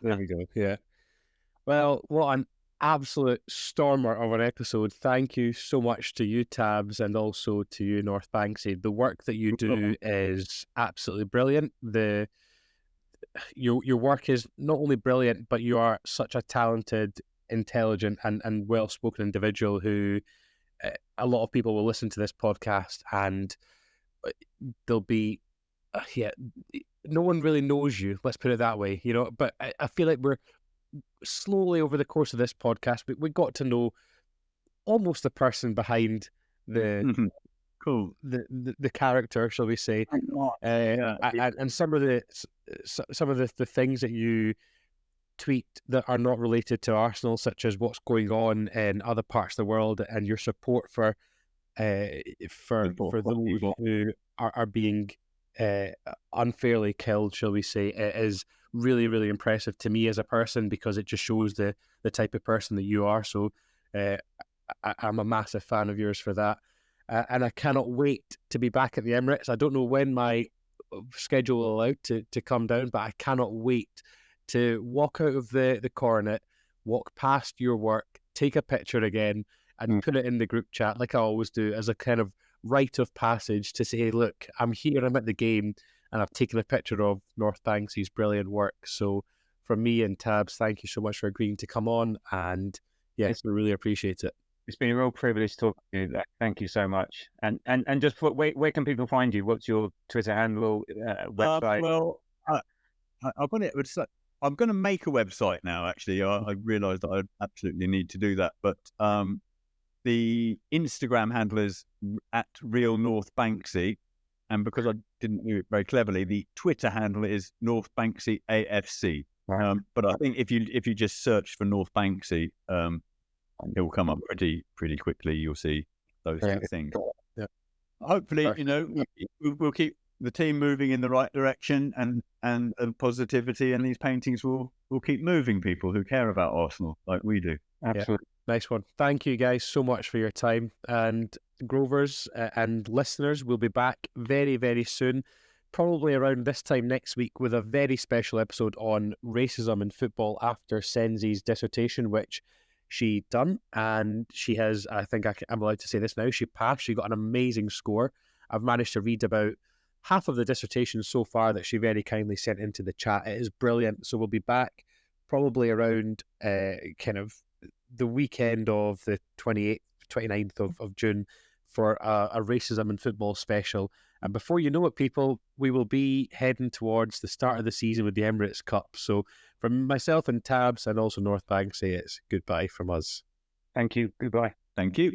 There we go. Yeah. Well, what an absolute stormer of an episode. Thank you so much to you, Tabs, and also to you, North Banksy. The work that you do is absolutely brilliant. Your work is not only brilliant, but you are such a talented, intelligent, and well-spoken individual who a lot of people will listen to this podcast and they'll be, no one really knows you, let's put it that way, but I feel like we're slowly over the course of this podcast, we got to know almost the person behind the the character, shall we say, and some of the things that you tweet that are not related to Arsenal, such as what's going on in other parts of the world and your support for those who are being unfairly killed, shall we say, is really, really impressive to me as a person, because it just shows the type of person that you are. So I'm a massive fan of yours for that. And I cannot wait to be back at the Emirates. I don't know when my schedule will allow to come down, but I cannot wait to walk out of the coronet, walk past your work, take a picture again, and put it in the group chat like I always do, as a kind of rite of passage to say, look, I'm here, I'm at the game, and I've taken a picture of North Banksy's brilliant work. So from me and Tabs, thank you so much for agreeing to come on, and yes, we really appreciate it. It's been a real privilege talking to you. Thank you so much. And just where can people find you? What's your Twitter handle, website? I've got it. I'm going to make a website now, actually. I realised that I absolutely need to do that. But the Instagram handle is at Real North Banksy. And because I didn't do it very cleverly, the Twitter handle is North Banksy AFC. But I think if you just search for North Banksy, it will come up pretty quickly. You'll see those things. Yeah. Hopefully, we'll keep the team moving in the right direction and positivity, and these paintings will keep moving people who care about Arsenal like we do. Absolutely. Yeah, nice one. Thank you guys so much for your time. And Grovers and listeners, we'll be back very, very soon, probably around this time next week, with a very special episode on racism in football after Senzi's dissertation, which she done. And she has, I think I'm allowed to say this now, she passed. She got an amazing score. I've managed to read about half of the dissertation so far that she very kindly sent into the chat. It is brilliant. So we'll be back probably around kind of the weekend of the 28th, 29th of June for a racism in football special. And before you know it, people, we will be heading towards the start of the season with the Emirates Cup. So from myself and Tabs and also North Bank, say it's goodbye from us. Thank you. Goodbye. Thank you.